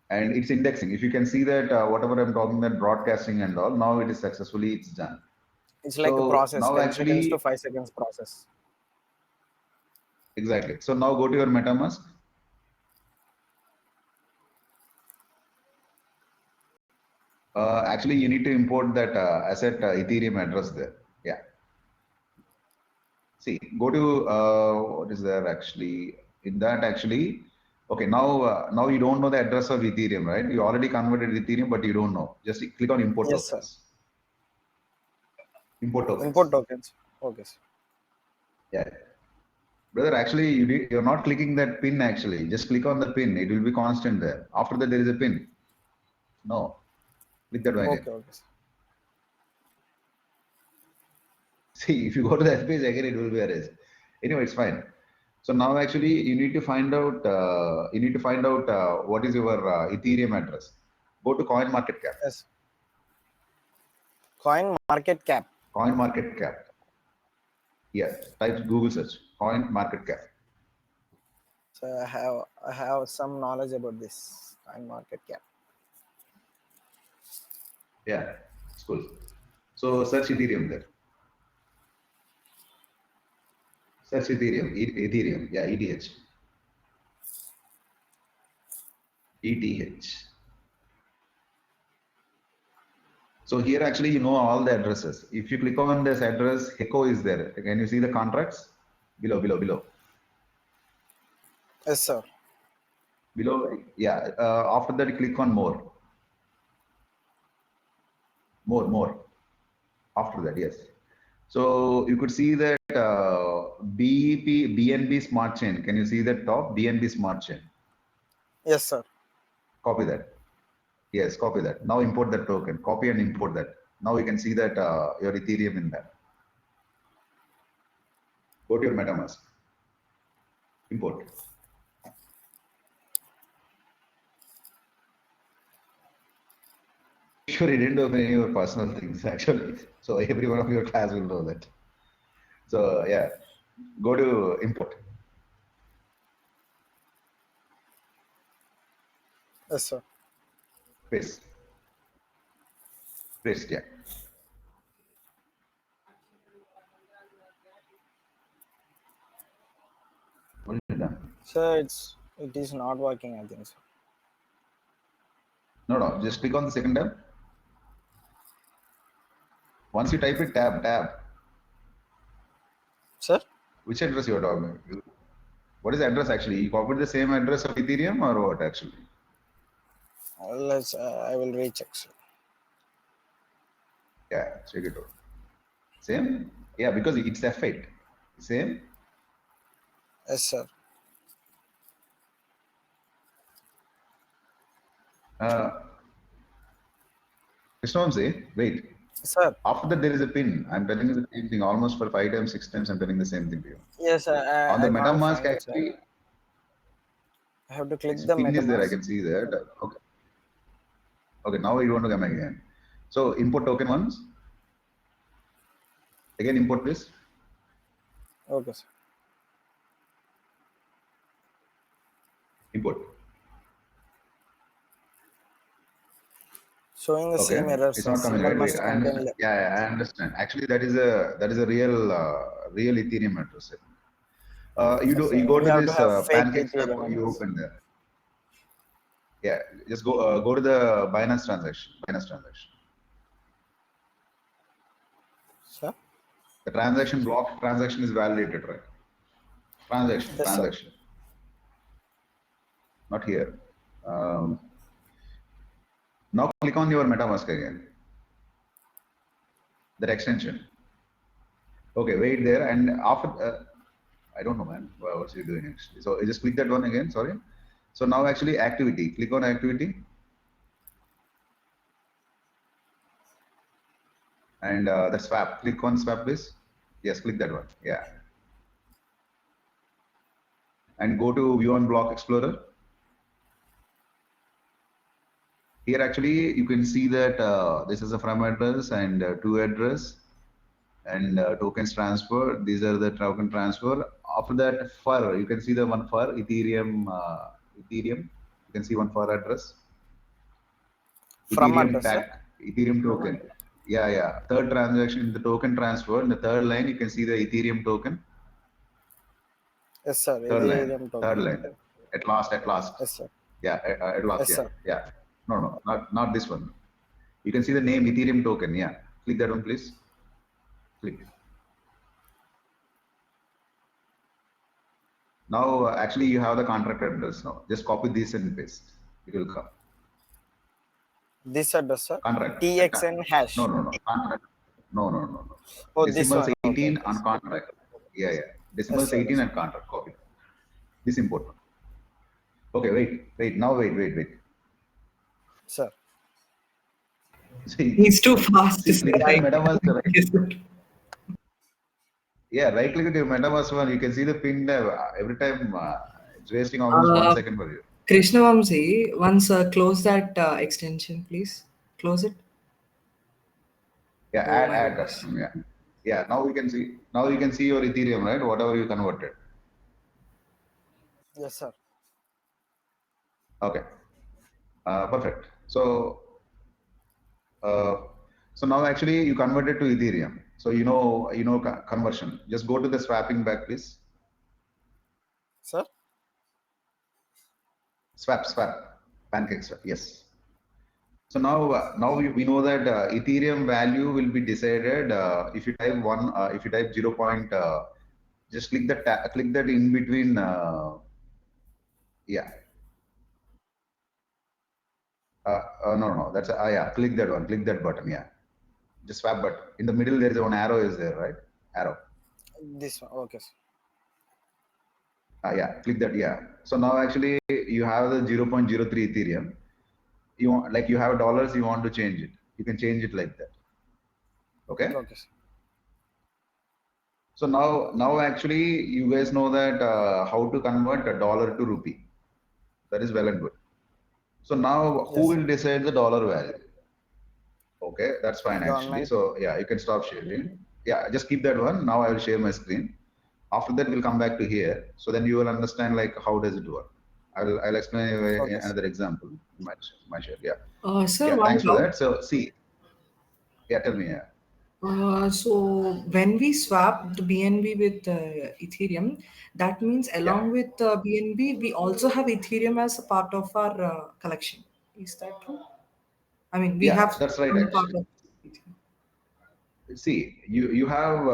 And it's indexing. If you can see that whatever I'm talking that broadcasting and all, now it is successfully it's done. It's like a So process, now 10 seconds to actually 5 seconds process. exactly. So now go to your MetaMask. Actually, you need to import that asset Ethereum address there. Yeah. See, go to what is there actually in that actually. Okay, now you don't know the address of Ethereum, right? You already converted Ethereum, but you don't know. Just click on import Yes, sir. tokens. Import tokens. Import tokens. Okay, sir. Yeah. Brother, actually, you're not clicking that pin actually. Just click on the pin. It will be constant there. After that, there is a pin. No. Click that one again. Okay, okay, sir. See, if you go to that page again, it will be erased. Anyway, it's fine. So now actually you need to find out what is your Ethereum address. Go to coin market cap. Yes. Coin market cap. Coin market cap. Yeah. Type Google search. Coin market cap. So I have some knowledge about this coin market cap. Yeah. It's cool. So search Ethereum there. Search Ethereum. Ethereum. Yeah. ETH. ETH. So here actually you know all the addresses. If you click on this address, Echo is there. Can you see the contracts? Below. Yes, sir. Below, yeah. After that, click on more. More. After that, yes. So you could see that BNB Smart Chain. Can you see that top BNB Smart Chain? Yes, sir. Copy that. Yes, copy that. Now import that token. Copy and import that. Now you can see that your Ethereum in that. Go to your MetaMask. Import. Sure, you didn't open any of your personal things actually. So every one of your class will know that. So yeah, go to import. Yes, sir. Paste. Paste, yeah. What is it done? Sir, it is not working, I think so. No, just click on the second tab. Once you type it, tab. Sir? Which address you are talking about? What is the address actually? You copied the same address of Ethereum or what actually? Let's I will recheck, sir. Yeah, check it out. Same? Yeah, because it's F8. Same? Yes, sir. Krishna, wait. Sir. After that, there is a pin. I'm telling you the same thing. Almost for 5 times, 6 times, I'm telling the same thing to you. Yes, On the I can't MetaMask, find it, sir. actually, I have to click its the pin is there. I MetaMask. can see that. Okay. Okay, now you want to come again. So import token once. Again, import this. Okay, sir. Import. Showing the same Okay, error, it's sir. not coming Symbol right. Wait, must I contain. understand. Yeah, I understand. Actually, that is a real Ethereum address. Yes, sir. You go We to have to this have fake PancakeSwap, Ethereum you address. open there. Yeah, just go to the Binance transaction. Sir? The transaction block transaction is validated, right? Yes, sir. Transaction. Not here. Now click on your MetaMask again. That extension. Okay, wait there, and after I don't know, man. What's he doing actually? So just click that one again. Sorry. So now actually activity. Click on activity, and the swap. Click on swap, please. Yes, click that one. Yeah, and go to view on block explorer. Here actually you can see that this is a from address and to address and tokens transfer. These are the token transfer. After that, for you can see the one for Ethereum. Ethereum. You can see one for address. From Ethereum address, sir. pack. Ethereum token. Yeah. Third transaction, the token transfer. In the third line, you can see the Ethereum token. Yes, sir. Third line. Ethereum Third token. line. At last. Yes, sir. Yeah, at last. Yes, Yeah. sir. Yeah. No, not this one. You can see the name Ethereum token. Yeah. Click that one, please. Click. Now, actually, you have the contract address now. Just copy this and paste. It will come. This address, sir. Contract. TXN hash. No. Contract. No. Oh, this Decimals one. Okay, 18 okay, on sir. contract. Yeah. Decimals 18 and contract copy. This important. Okay, wait. Now wait. Sir. See, He's too fast. see, click the MetaMask, right? Yes, sir. Yeah, right click to your MetaMask one. You can see the pin there. Every time it's wasting almost 1 second for you. Krishna Vamsi, once close that extension, please. Close it. Yeah, Oh my add goodness. custom. Yeah. Now you can see. Now you can see your Ethereum, right? Whatever you converted. Yes, sir. Okay. Perfect. So now actually you converted to Ethereum. So you know conversion. Just go to the swapping back, please. Sir. Swap. PancakeSwap. Yes. So now we know that Ethereum value will be decided if you type if you type 0. Just click click that in between. Yeah. No. That's yeah. Click that one. Click that button. Yeah. Just swap button. In the middle, there is one arrow. Is there, right? Arrow. This one. Okay, sir. Yeah. Click that. Yeah. So now actually you have the 0.03 Ethereum. You want, like, you have dollars. You want to change it. You can change it like that. Okay. Okay, sir. So now actually you guys know that how to convert a dollar to rupee. That is well and good. So now who Yes, will sir. decide the dollar value? Okay, that's fine actually. Government. So yeah, you can stop sharing. Yeah, just keep that one. Now I will share my screen. After that, we'll come back to here. So then you will understand like how does it work. I'll explain you Okay, sir. another example. My share. Yeah. Sir, Yeah. one Thanks for doubt. that. So see. Yeah. Tell me. Yeah. So when we swap the BNB with Ethereum, that means Yeah. along with BNB, we also have Ethereum as a part of our collection. Is that true? I mean, we Yeah. have That's right some part actually. of Ethereum. See, you have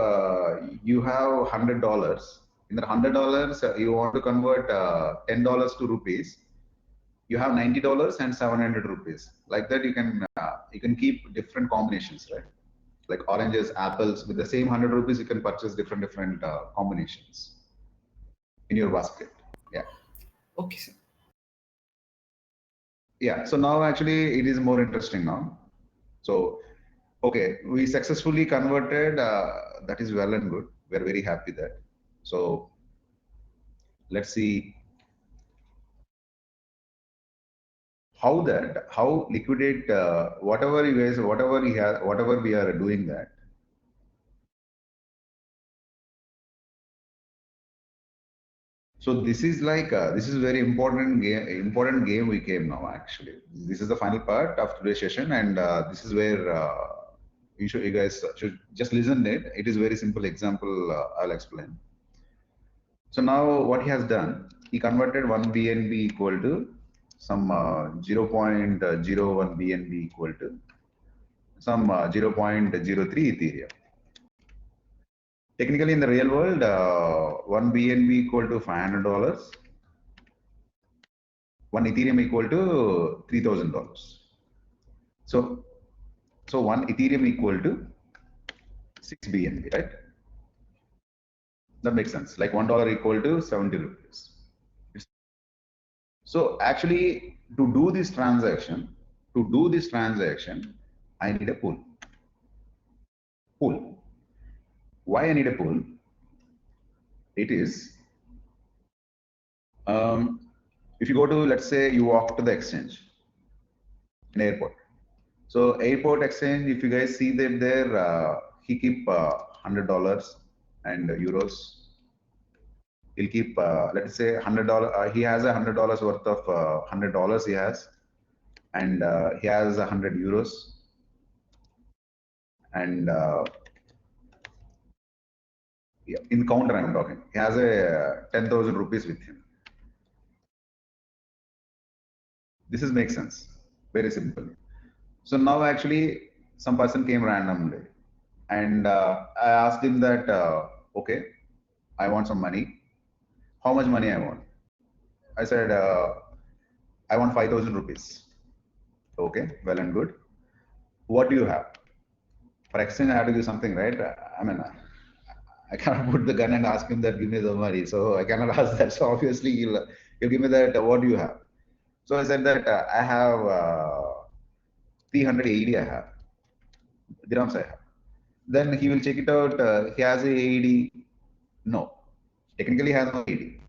$100. In that $100, you want to convert $10 to rupees. You have $90 and 700 rupees. Like that, you can keep different combinations, right? Like oranges, apples. With the same 100 rupees, you can purchase different combinations in your basket. Yeah. Okay, sir. Yeah. So now actually, it is more interesting now. So okay, we successfully converted. That is well and good. We're very happy that. So let's see how liquidate whatever you guys, whatever we are doing that. So this is like this is very important game we came now actually. This is the final part of today's session, and this is where you guys should just listen it. It is very simple example. I'll explain. So now what he has done, he converted one BNB equal to some 0.01 BNB equal to some 0.03 Ethereum. Technically, in the real world, one BNB equal to $500, one Ethereum equal to $3,000. So one Ethereum equal to 6 BNB, right? That makes sense. Like $1 equal to 70 rupees. So actually, to do this transaction, I need a pool. Why I need a pool? It is if you go to, let's say, you walk to the exchange, an airport. So airport exchange, if you guys see that there, he keep $100 and euros. He'll keep let's say $100. He has $100 worth of $100 he has, and he has 100 euros, and yeah, in counter I'm talking. He has a 10,000 rupees with him. This is makes sense. Very simple. So now actually some person came randomly, and I asked him that okay, I want some money. How much money I want? I said I want 5,000 rupees. Okay, well and good. What do you have? For exchange, I have to do something, right? I mean, I cannot put the gun and ask him that give me the money. So I cannot ask that. So obviously he'll give me that. What do you have? So I said that I have 300 AED. I have dirhams. I have. Then he will check it out. He has a AED. No, technically he has no AED.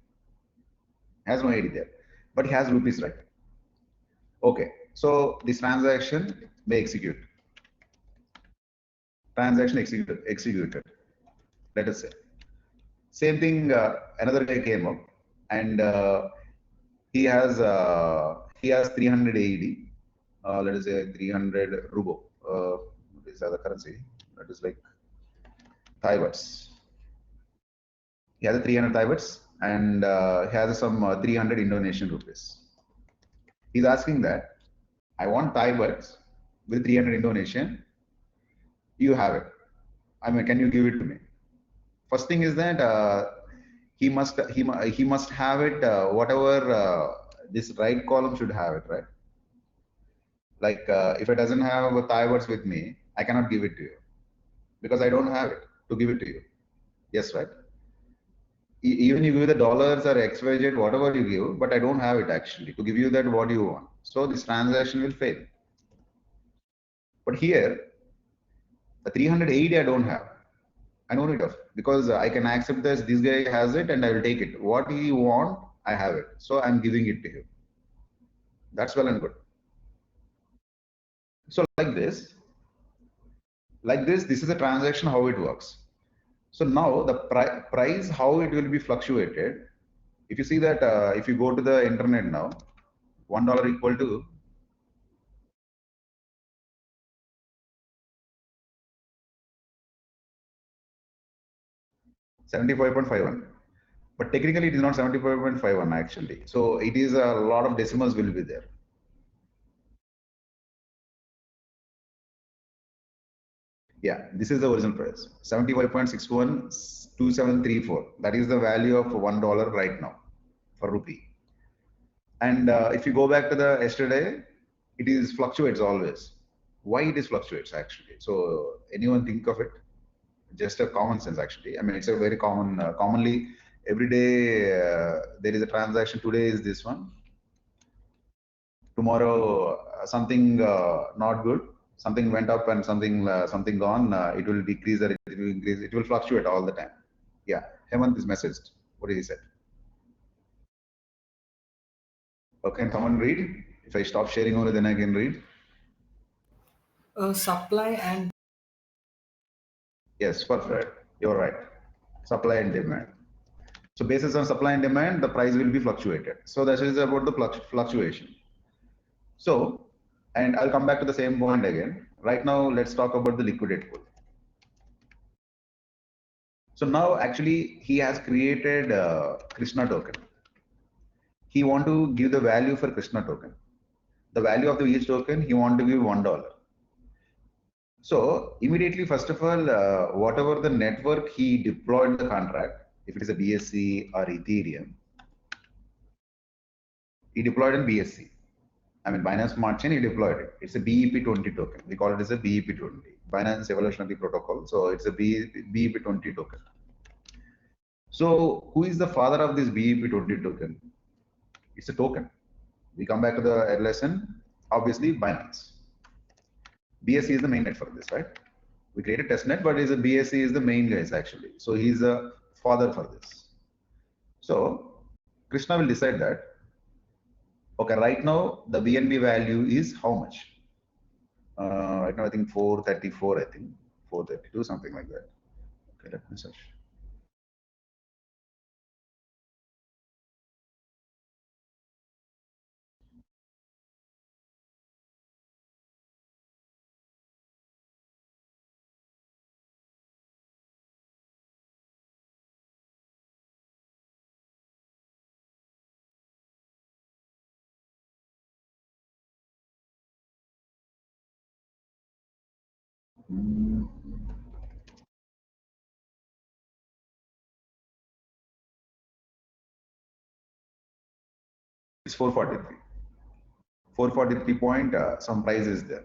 Has no AED there, but he has rupees, right? Okay. So this transaction may execute. Transaction executed. Let us say. Same thing. Another guy came up, and he has 300 AED. Let us say 300 rubo. What is the other currency? That is like Thai bahts. He has a 300 Thai bahts, and he has some 300 Indonesian rupees. He's asking that I want Thai bahts with 300 Indonesian. You have it. I mean, can you give it to me? First thing is that he must have it. Whatever this right column should have it, right? Like if it doesn't have Thai words with me, I cannot give it to you because I don't have it to give it to you. Yes, right? Even you give the dollars or XYZ, whatever you give, but I don't have it actually to give you that what you want. So this transaction will fail. But here, the 380 I don't have. I know it of because I can accept this guy has it and I will take it. What he want, I have it. So I'm giving it to him. That's well and good. So this is a transaction, how it works. So now the price, how it will be fluctuated. If you see that, if you go to the internet now, $1 equal to 75.51. But technically it is not 75.51 actually. So it is a lot of decimals will be there. Yeah, this is the original price, 75.612734. That is the value of $1 right now for rupee. And if you go back to the yesterday, it is fluctuates always. Why it is fluctuates actually? So anyone think of it? Just a common sense actually. I mean, it's a very common, commonly every day there is a transaction. Today is this one. Tomorrow something not good. Something went up and something gone. It will decrease or it will increase. It will fluctuate all the time. Yeah, Hemant is messaged. What did he say? Okay, can someone read? If I stop sharing only, then I can read. Supply and Yes, perfect. You're right. Supply and demand. So basis on supply and demand, the price will be fluctuated. So that is about the fluctuation. So, and I'll come back to the same point again. Right now, let's talk about the liquidate pool. So now actually he has created Krishna token. He want to give the value for Krishna token. The value of the each token, he want to give $1. So immediately, first of all, whatever the network he deployed the contract, if it is a BSC or Ethereum, he deployed in BSC. I mean, Binance Smart Chain, he deployed it. It's a BEP20 token. We call it as a BEP20, Binance Evolutionary Protocol. So it's a BEP20 token. So who is the father of this BEP20 token? It's a token. We come back to the lesson. Obviously, Binance. BSC is the main net for this, right? We created testnet, but is a BSC is the main guys actually. So he's a father for this. So Krishna will decide that. Okay, right now the BNB value is how much? Right now I think 434. I think 432, something like that. Okay, let me search. It's 443. 443 point some price is there.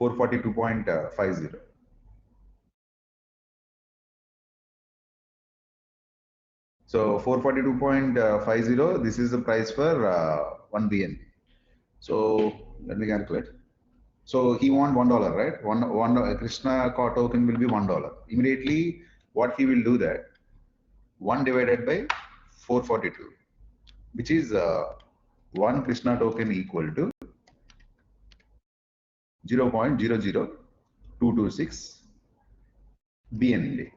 442.50. So 442.50, this is the price for 1 BNB. So let me calculate. So he wants $1, right? One Krishna token will be $1. Immediately, what he will do that 1 divided by 442, which is 1 Krishna token equal to 0.00226 BNB.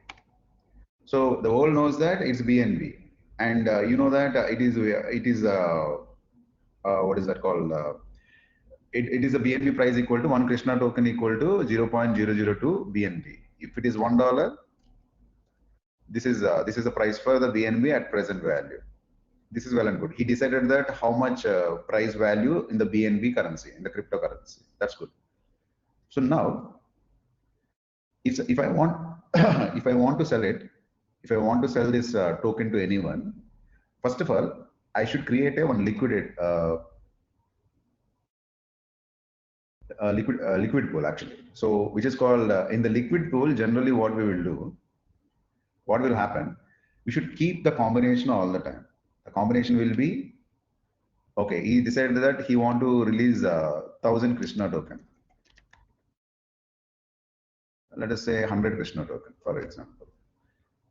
So the world knows that it's BNB, and you know that it is what is that called? It is a BNB price equal to 1 Krishna token equal to 0.002 BNB. If it is $1, this is the price for the BNB at present value. This is well and good. He decided that how much price value in the BNB currency, in the cryptocurrency. That's good. So now, if I want if I want to sell it, if I want to sell this token to anyone, first of all, I should create a one liquid pool actually. So which is called in the liquid pool. Generally, what we will do, what will happen? We should keep the combination all the time. The combination will be okay. He decided that he want to release 1,000 Krishna token. Let us say 100 Krishna token, for example.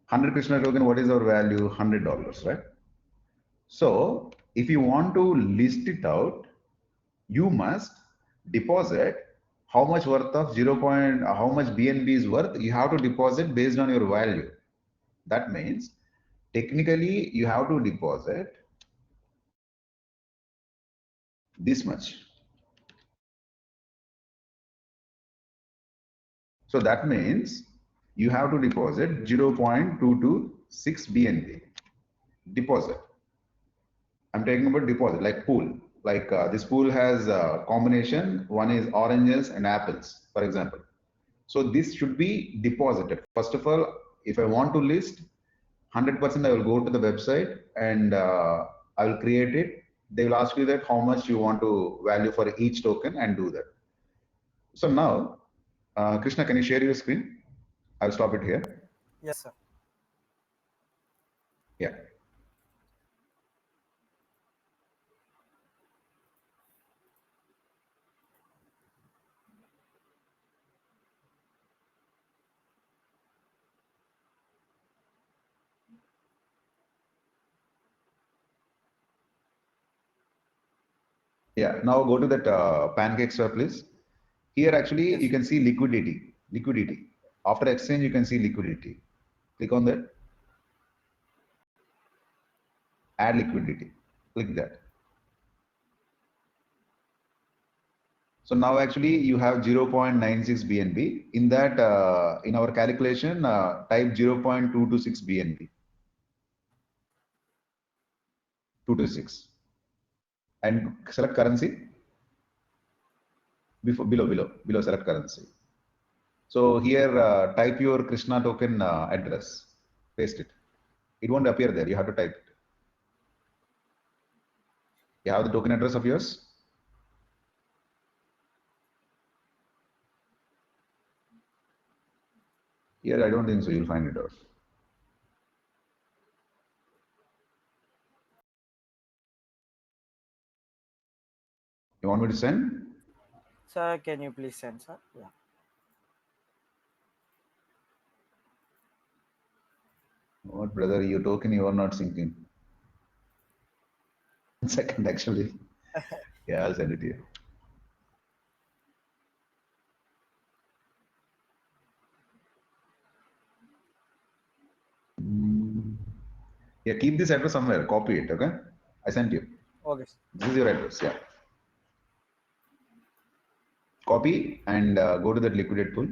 100 Krishna token, what is our value? $100, right? So if you want to list it out, you must deposit how much worth of how much BNB is worth. You have to deposit based on your value. That means technically you have to deposit this much. So that means you have to deposit 0.226 BNB deposit. I'm talking about deposit, like pool. Like this pool has a combination. One is oranges and apples, for example. So this should be deposited. First of all, if I want to list, 100% I will go to the website and I will create it. They will ask you that how much you want to value for each token and do that. So now, Krishna, can you share your screen? I'll stop it here. Yes, sir. Yeah. Yeah. Now go to that PancakeSwap, please. Here actually Yes. You can see liquidity. Liquidity. After exchange, you can see liquidity. Click on that. Add liquidity. Click that. So now actually you have 0.96 BNB. In that, in our calculation, type 0.226 BNB. 226. And select currency. Below select currency. So here type your Krishna token address. Paste it. It won't appear there. You have to type it. You have the token address of yours? Here I don't think so. You'll find it out. You want me to send? Sir, can you please send, sir? Yeah. What, brother? Your token you are not syncing. 1 second, actually. Yeah, I'll send it to you. Yeah, keep this address somewhere. Copy it, okay? I sent you. Okay. This is your address, yeah. Copy and go to that liquidate pool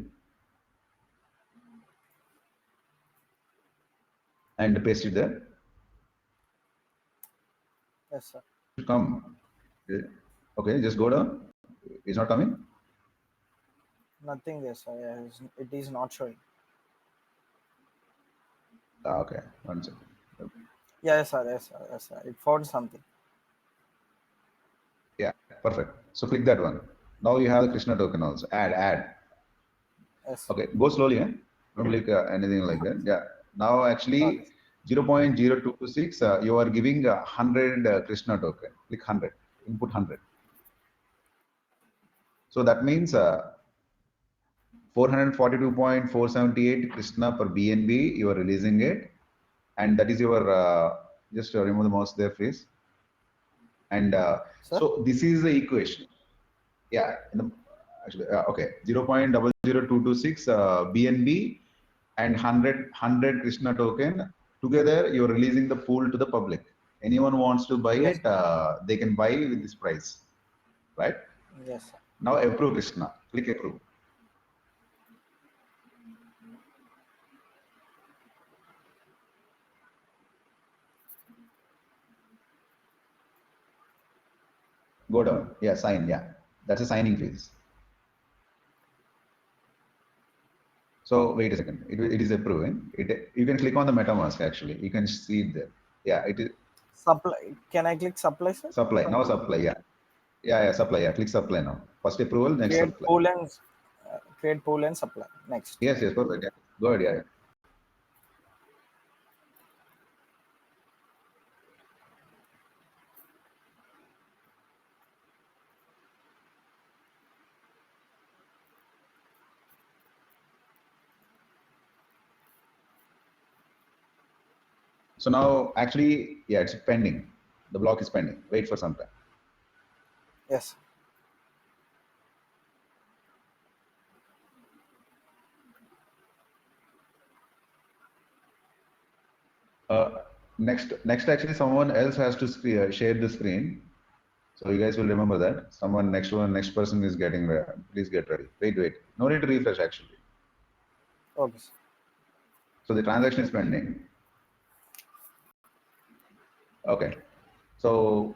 and paste it there. Yes, sir. Come. Okay, just go down. It's not coming? Nothing there, sir. Yeah, it is not showing. Okay, 1 second. Yes, sir. Yes, sir. Yes, sir. It found something. Yeah, perfect. So click that one. Now you have the Krishna token also. Add. Yes. Okay, go slowly. Don't click anything like that. Yeah. Now actually, Okay. 0.0226, you are giving 100 Krishna token. Click 100, input 100. So that means 442.478 Krishna per BNB, you are releasing it. And that is your, just remove the mouse there, please. And so this is the equation. Yeah, actually, okay, 0.00226 BNB and 100 Krishna token. Together, you're releasing the pool to the public. Anyone wants to buy Yes. it, they can buy with this price, right? Yes, sir. Now approve Krishna. Click approve. Go down. Yeah, sign. Yeah, that's a signing phase. So wait a second. It is approving. You can click on the MetaMask actually. You can see it there. Yeah, it is Supply. Can I click supply, sir? supply. Now supply. Yeah. Yeah, supply. Yeah, click supply now. First approval, next Create supply. pool and create pool and supply. Next. Yes, perfect. Yeah. Go ahead. Yeah. So now actually, yeah, it's pending. The block is pending. Wait for some time. Yes. Next, actually, someone else has to share the screen. So you guys will remember that. Next person is getting ready. Please get ready. Wait. No need to refresh actually. Okay, sir. So the transaction is pending. Okay. So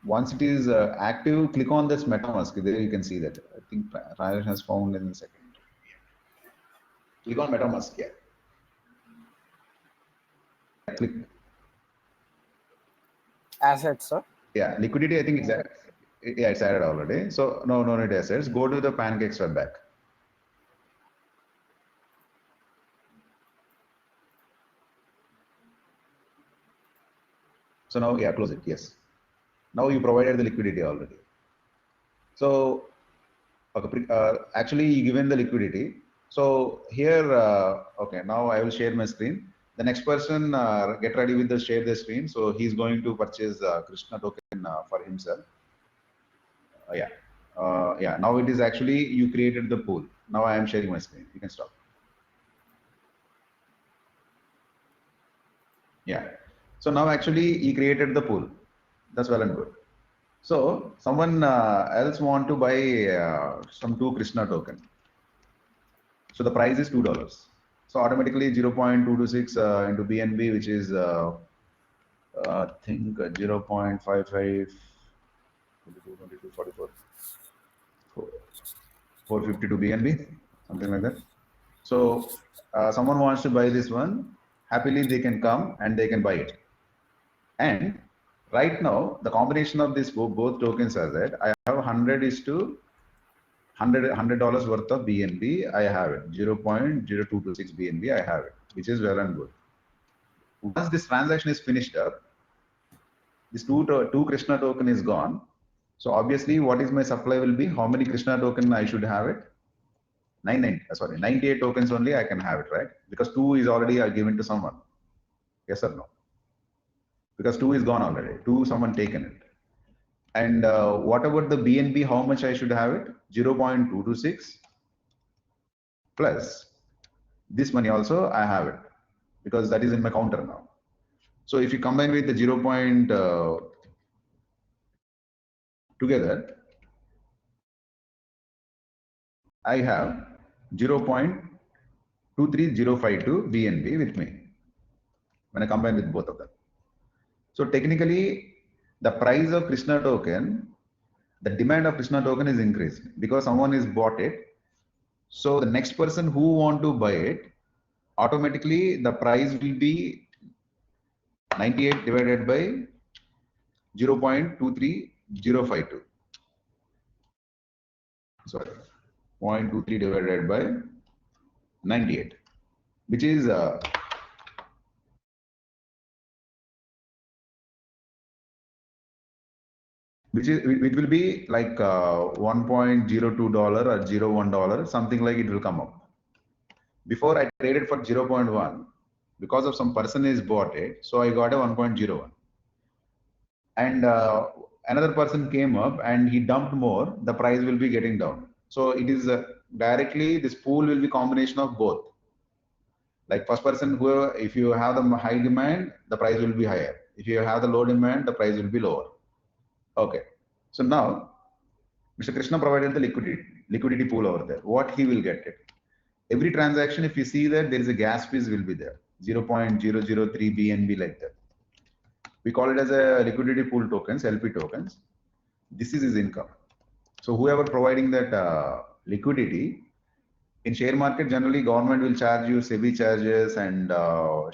once it is active, click on this MetaMask. There you can see that. I think transaction is found in a second. Click on MetaMask. Yeah. Click. Assets, sir. Yeah, liquidity. I think it's it's added already. So no need assets. Go to the PancakeSwap back. So now, yeah, close it. Yes. Now you provided the liquidity already. So okay, actually you given the liquidity. So here, okay, now I will share my screen. The next person get ready with the share the screen. So he's going to purchase Krishna token for himself. Yeah. Now it is actually you created the pool. Now I am sharing my screen. You can stop. Yeah. So now actually he created the pool. That's well and good. So someone else want to buy some 2 Krishna token. So the price is $2. So automatically 0.226 into BNB, which is I think 0.55, 22, 44, 452 BNB, something like that. So someone wants to buy this one. Happily they can come and they can buy it. And right now the combination of these both tokens are that I have 100 is to $100 worth of BNB. I have it 0.0226 BNB. I have it, which is well and good. Once this transaction is finished up, this two Krishna token is gone. So obviously, what is my supply will be? How many Krishna token I should have it? 98 tokens only I can have it, right? Because 2 is already given to someone. Yes or no? Because 2 is gone already. 2 someone taken it. And what about the BNB? How much I should have it? 0.226 plus this money also I have it because that is in my counter now. So if you combine with the 0. Together, I have 0.23052 BNB with me when I combine with both of them. So technically, the price of Krishna token, the demand of Krishna token is increased because someone is bought it. So the next person who want to buy it, automatically the price will be 98 divided by 0.23052. Sorry, 0.23 divided by 98, which is it will be like $1.02 or $0.01, something like it will come up. Before I traded for 0.1 because of some person is bought it, so I got a 1.01. And another person came up and he dumped more, the price will be getting down. So it is directly this pool will be combination of both. Like first person who, if you have the high demand, the price will be higher. If you have the low demand, the price will be lower. Okay. So now Mr. Krishna provided the liquidity pool over there. What he will get it? Every transaction, if you see that there is a gas fees will be there, 0.003 BNB like that. We call it as a liquidity pool tokens, LP tokens. This is his income. So whoever providing that liquidity, in share market, generally government will charge you SEBI charges and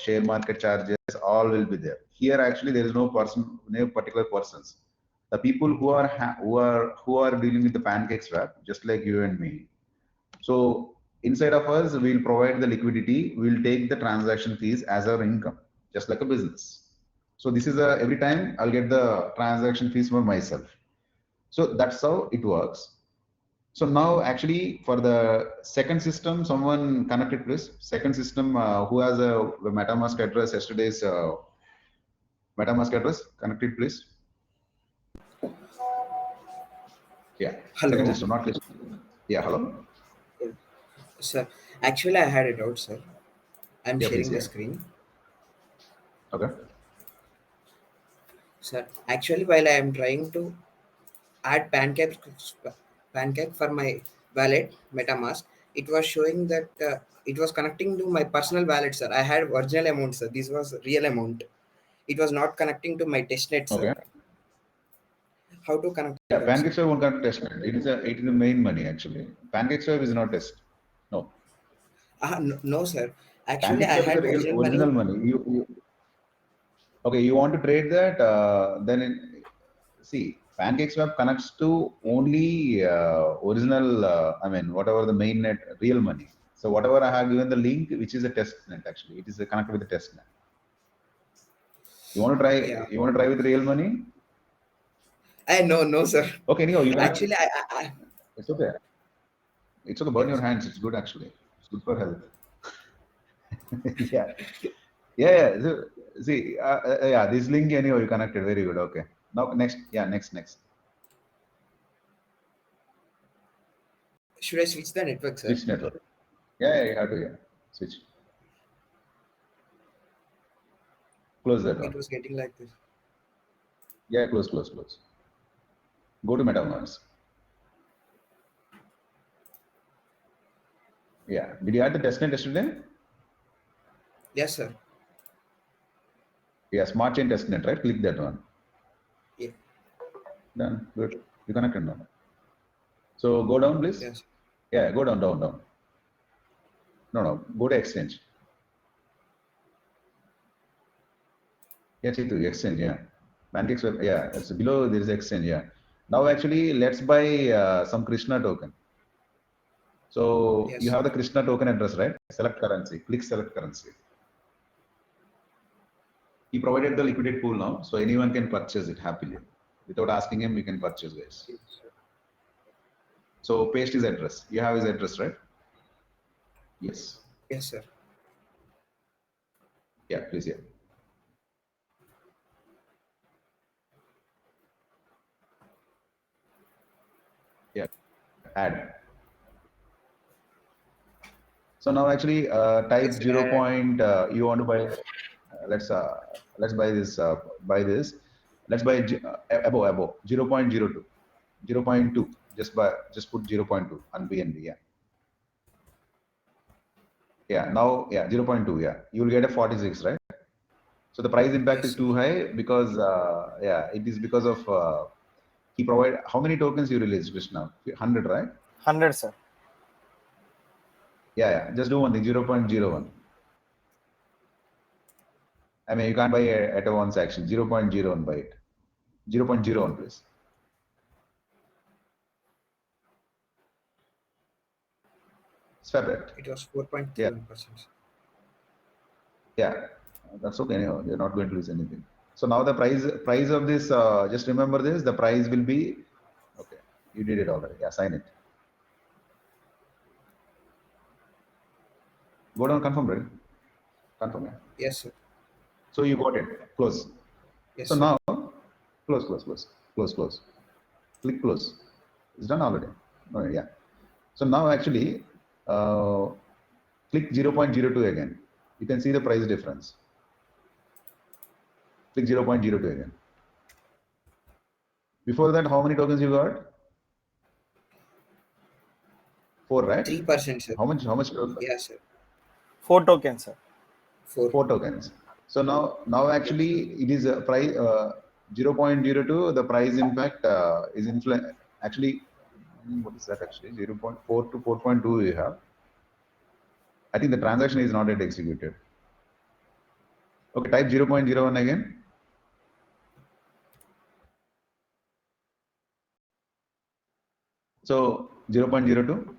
share market charges, all will be there. Here actually there is no person, no particular persons. The people who are dealing with the PancakeSwap, just like you and me. So inside of us, we'll provide the liquidity. We'll take the transaction fees as our income, just like a business. So this is every time I'll get the transaction fees for myself. So that's how it works. So now actually for the second system, someone connected please. Second system who has a MetaMask address, yesterday's MetaMask address, connected please. Yeah, Hello. second system, not this. Yeah, hello. Sir, actually I had it out, sir. I'm Yeah, sharing please, the yeah. screen. Okay. Sir, actually while I am trying to add pancake for my wallet, MetaMask, it was showing that it was connecting to my personal wallet, sir. I had original amount, sir. This was real amount. It was not connecting to my testnet, sir. Okay. How to connect Yeah, it out, sir? PancakeSwap won't connect testnet. It is the main money actually. PancakeSwap is not test. No. No, sir. Actually, I PancakeSwap is a had real original original money. money. Okay, you want to trade that? See, PancakeSwap connects to only original. I mean, whatever the main net, real money. So whatever I have given the link, which is a test net actually, it is connected with the test net. You want to try? Yeah. You want to try with real money? No, sir. Okay, anyhow, you can. Actually, It's okay. It's okay. Burn your hands. It's good actually. It's good for health. Yeah. Yeah. So, see, yeah, this link anyhow you connected. Very good. Okay. Now next. Yeah, next. should I switch the network, sir? Switch network. Yeah, you have to. Yeah. Switch. Close that It one. was getting like this. Yeah, close. Go to MetaMask. Yeah. Did you add the testnet yesterday? Yes, sir. Yeah, Smart Chain testnet, right? Click that one. Yeah. Done. Good. You connected now. So go down, please. Yes. Yeah, go down. No. Go to exchange. Yeah, Chitu, exchange. Yeah. PancakeSwap. Yeah, it's below. There is exchange. Yeah. Now actually, let's buy some Krishna token. So you Yes. have the Krishna token address, right? Select currency. Click select currency. He provided the liquidity pool now, so anyone can purchase it happily. Without asking him, you can purchase, guys. So paste his address. You have his address, right? Yes. Yes, sir. Yeah, please, yeah. Yeah, add. So now actually type Yes, 0 point, you want to buy, let's buy this, let's buy above 0.02, 0.2, just put 0.2 on BNB, yeah. Yeah, now, yeah, 0.2, yeah. You will get a 46, right? So the price impact Yes, is sir. too high because, yeah, it is because of, he provide, how many tokens you released, Krishna? 100, right? 100, sir. Yeah, just do one thing, 0.01. I mean, you can't buy at a one section, 0.01 buy it. 0.01, please. Swap it. It was Yeah. 4.31%. Yeah, that's okay. Anyhow, you're not going to lose anything. So now the price of this, just remember this, the price will be, okay, you did it already. Yeah, sign it. Go down, confirm, right? Confirm, yeah. Yes, sir. So you got it, close. Yes, So sir. now, close. Click close. It's done already. Oh, yeah. So now actually, click 0.02 again. You can see the price difference. Click 0.02 again. Before that, how many tokens you got? 4, right? 3%, sir. How much? Yes, sir. 4 tokens, sir. 4. 4 tokens. So now actually it is a price 0.02. The price impact is actually, what is that actually? 0.4 to 4.2 you have. I think the transaction is not yet executed. Okay, type 0.01 again. So 0.02.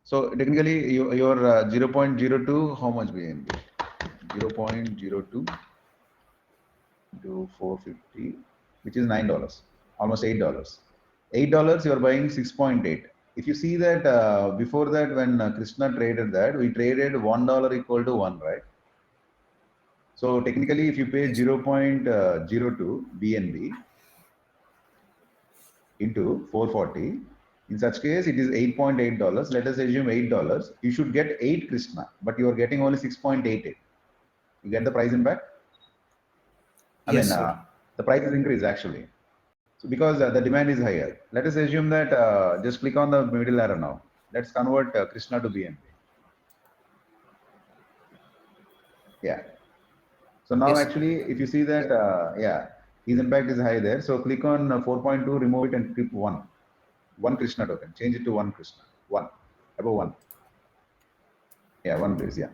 So technically your 0.02, how much BNB? 0.02 to 450, which is $9, almost $8. $8 you are buying 6.8. If you see that before that, when Krishna traded that, we traded $1 equal to 1, right? So technically, if you pay 0.02 BNB into 440, in such case it is $8.8. Let us assume $8. You should get 8 Krishna, but you are getting only 6.88. You get the price impact? Yes, sir. The price is increased actually. So because the demand is higher, let us assume that just click on the middle arrow now. Let's convert Krishna to BNB. Yeah. So now Yes, sir. actually, if you see that, yeah, his impact is high there. So click on 4.2, remove it and click 1. 1 Krishna token. Change it to 1 Krishna. 1. Above 1. Yeah, 1 please. Yeah.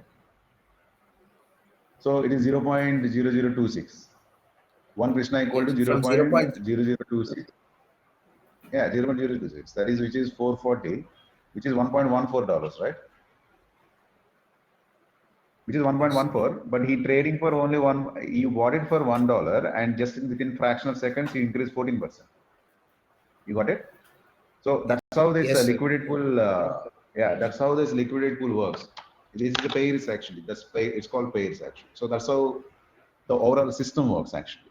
So it is 0.0026. 1 Krishna equal to Yes. From 0. 0.0026. Yeah, 0.026. That is, which is 440, which is $1.14, right? Which is 1.14, but he trading for only one. You bought it for $1, and just within fraction of seconds, you increase 14%. You got it? So that's how this Yes, sir. liquidity pool. Yeah, that's how this liquidity pool works. This is the pairs actually. It's called pairs actually. So that's how the overall system works actually.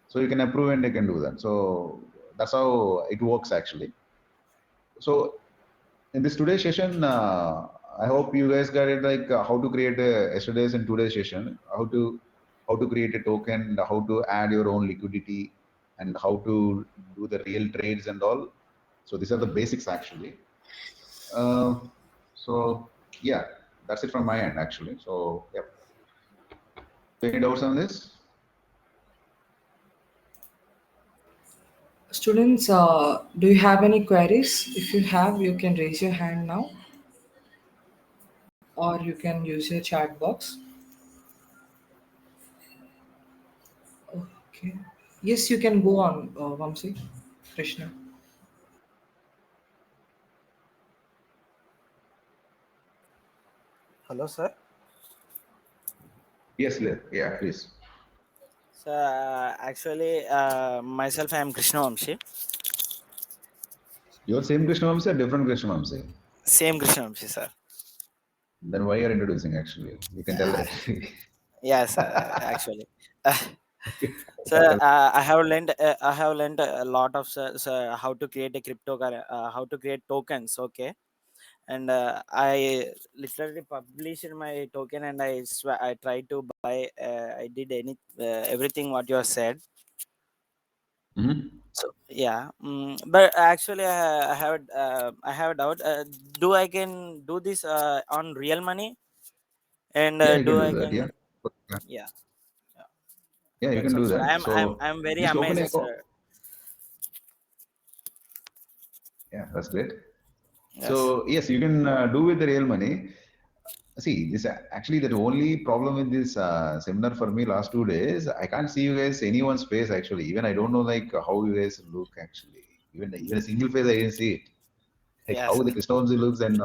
So you can approve and they can do that. So that's how it works actually. So in this today's session, I hope you guys got it, like how to create yesterday's and today's session, how to create a token, how to add your own liquidity, and how to do the real trades and all. So these are the basics actually. So yeah, that's it from my end actually. So yeah, any doubts on this? Students, do you have any queries? If you have, you can raise your hand now, or you can use your chat box. Okay. Yes, you can go on, Vamsi, Krishna. Hello, sir. Yes, yeah, please. So actually, myself, I am Krishna Vamshi. Your same Krishna Vamsi or different Krishna Vamsi? Same Krishna Vamshi, sir. Then why you are introducing actually? You can tell that. Yes, actually. So Tell. I have learned a lot of how to create a how to create tokens. Okay, and I literally published my token, and I tried to buy. I did everything what you have said. Mm-hmm. So yeah, but actually I have a doubt. Do I can do this on real money, and Yeah, you can do do I that. Yeah. can yeah. Yeah, you That's can all, do sir. that. So I'm very just open amazed, a. sir. Yeah, that's great. Yes. So yes, you can do with the real money. See, this actually the only problem with this seminar for me last 2 days. I can't see you guys anyone's face actually. Even I don't know like how you guys look actually. Even a single face I didn't see it. Like Yes, how sir. the Krishna looks and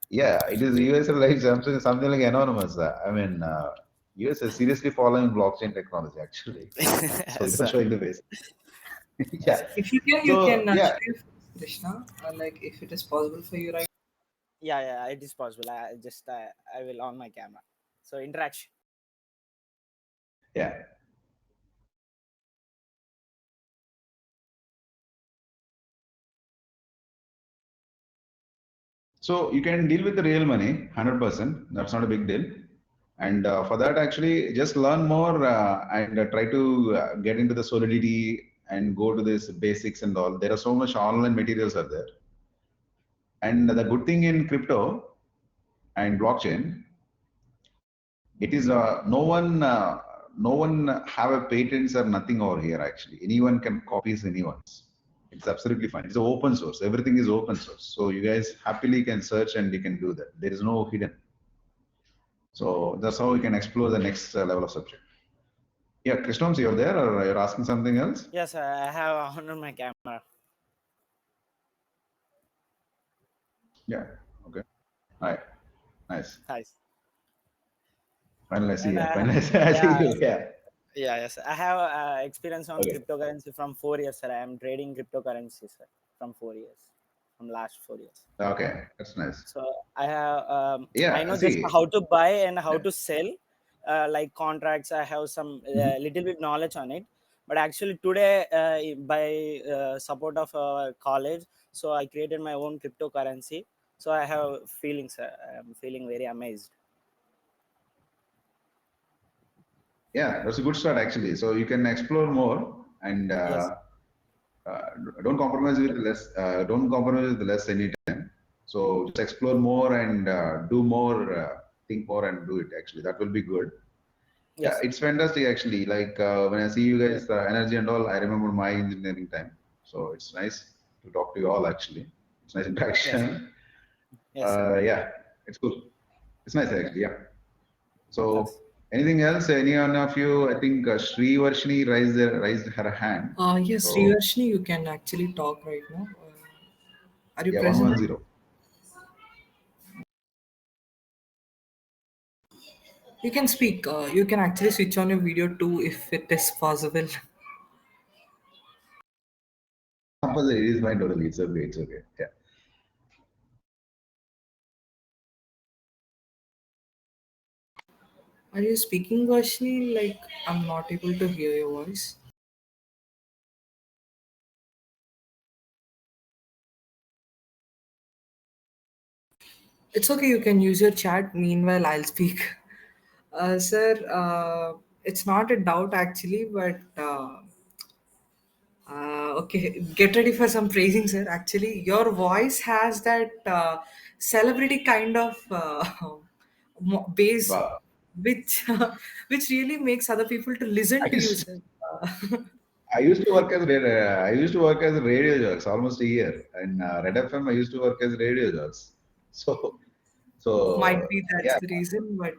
Yeah, it is US are like something like anonymous. I mean, US is seriously following blockchain technology actually. So Yes, you're sir. showing the base. Yes, Yeah. sir. If you can, So yeah, share, Krishna, like if it is possible for you, right? Yeah, it is possible. I will on my camera. So interaction. yeah. So you can deal with the real money, 100%. That's not a big deal. And for that, actually, just learn more and try to get into the solidity and go to this basics and all. There are so much online materials are there. And the good thing in crypto and blockchain, it is no one have a patents or nothing over here. Actually, anyone can copy anyone's. It's absolutely fine. It's open source. Everything is open source. So you guys happily can search and you can do that. There is no hidden. So that's how we can explore the next level of subject. Yeah, Krishnams, you're there or you're asking something else? Yes, I have on my camera. Yeah. Okay. All right. Nice. Nice. Finally, I see And you. Finally, I see yeah, you. Yeah. yes. I have experience on Okay. cryptocurrency from 4 years, sir. I am trading cryptocurrency, sir, from 4 years, from last 4 years. Okay. That's nice. So I have I Yeah. know just See. how to buy and how Yeah. to sell, like contracts. I have some Mhm. little bit knowledge on it. But actually today, by support of college, so I created my own cryptocurrency. So I have feelings. I'm feeling very amazed. Yeah, that's a good start actually. So you can explore more and Yes, uh, don't compromise with less. Don't compromise with less anytime. So just explore more and do more. Think more and do it. Actually, that will be good. Yeah, yes, it's fantastic actually. Like when I see you guys, energy and all, I remember my engineering time. So it's nice to talk to you all actually. It's nice yes, interaction. yes, sir. Yeah, it's cool. It's nice actually. Yeah. Yes. So anything else? Any one of you? I think Sri Varshini raised her hand. Yes, So Srivarshini, you can actually talk right now. Are you yeah, one present? one zero. You can speak. You can actually switch on your video too if it is possible. It is fine totally. It's okay. It's okay. Yeah. Are you speaking, Varshini? Like, I'm not able to hear your voice. It's okay, you can use your chat. Meanwhile, I'll speak. Sir, it's not a doubt actually, but okay, get ready for some praising, sir. Actually, your voice has that celebrity kind of bass, Wow. which which really makes other people to listen I to you, used sir. I used to work as I used to work as a radio jocks almost a year. In Red FM, I used to work as a radio jocks. So Might so be that's yeah, the reason, but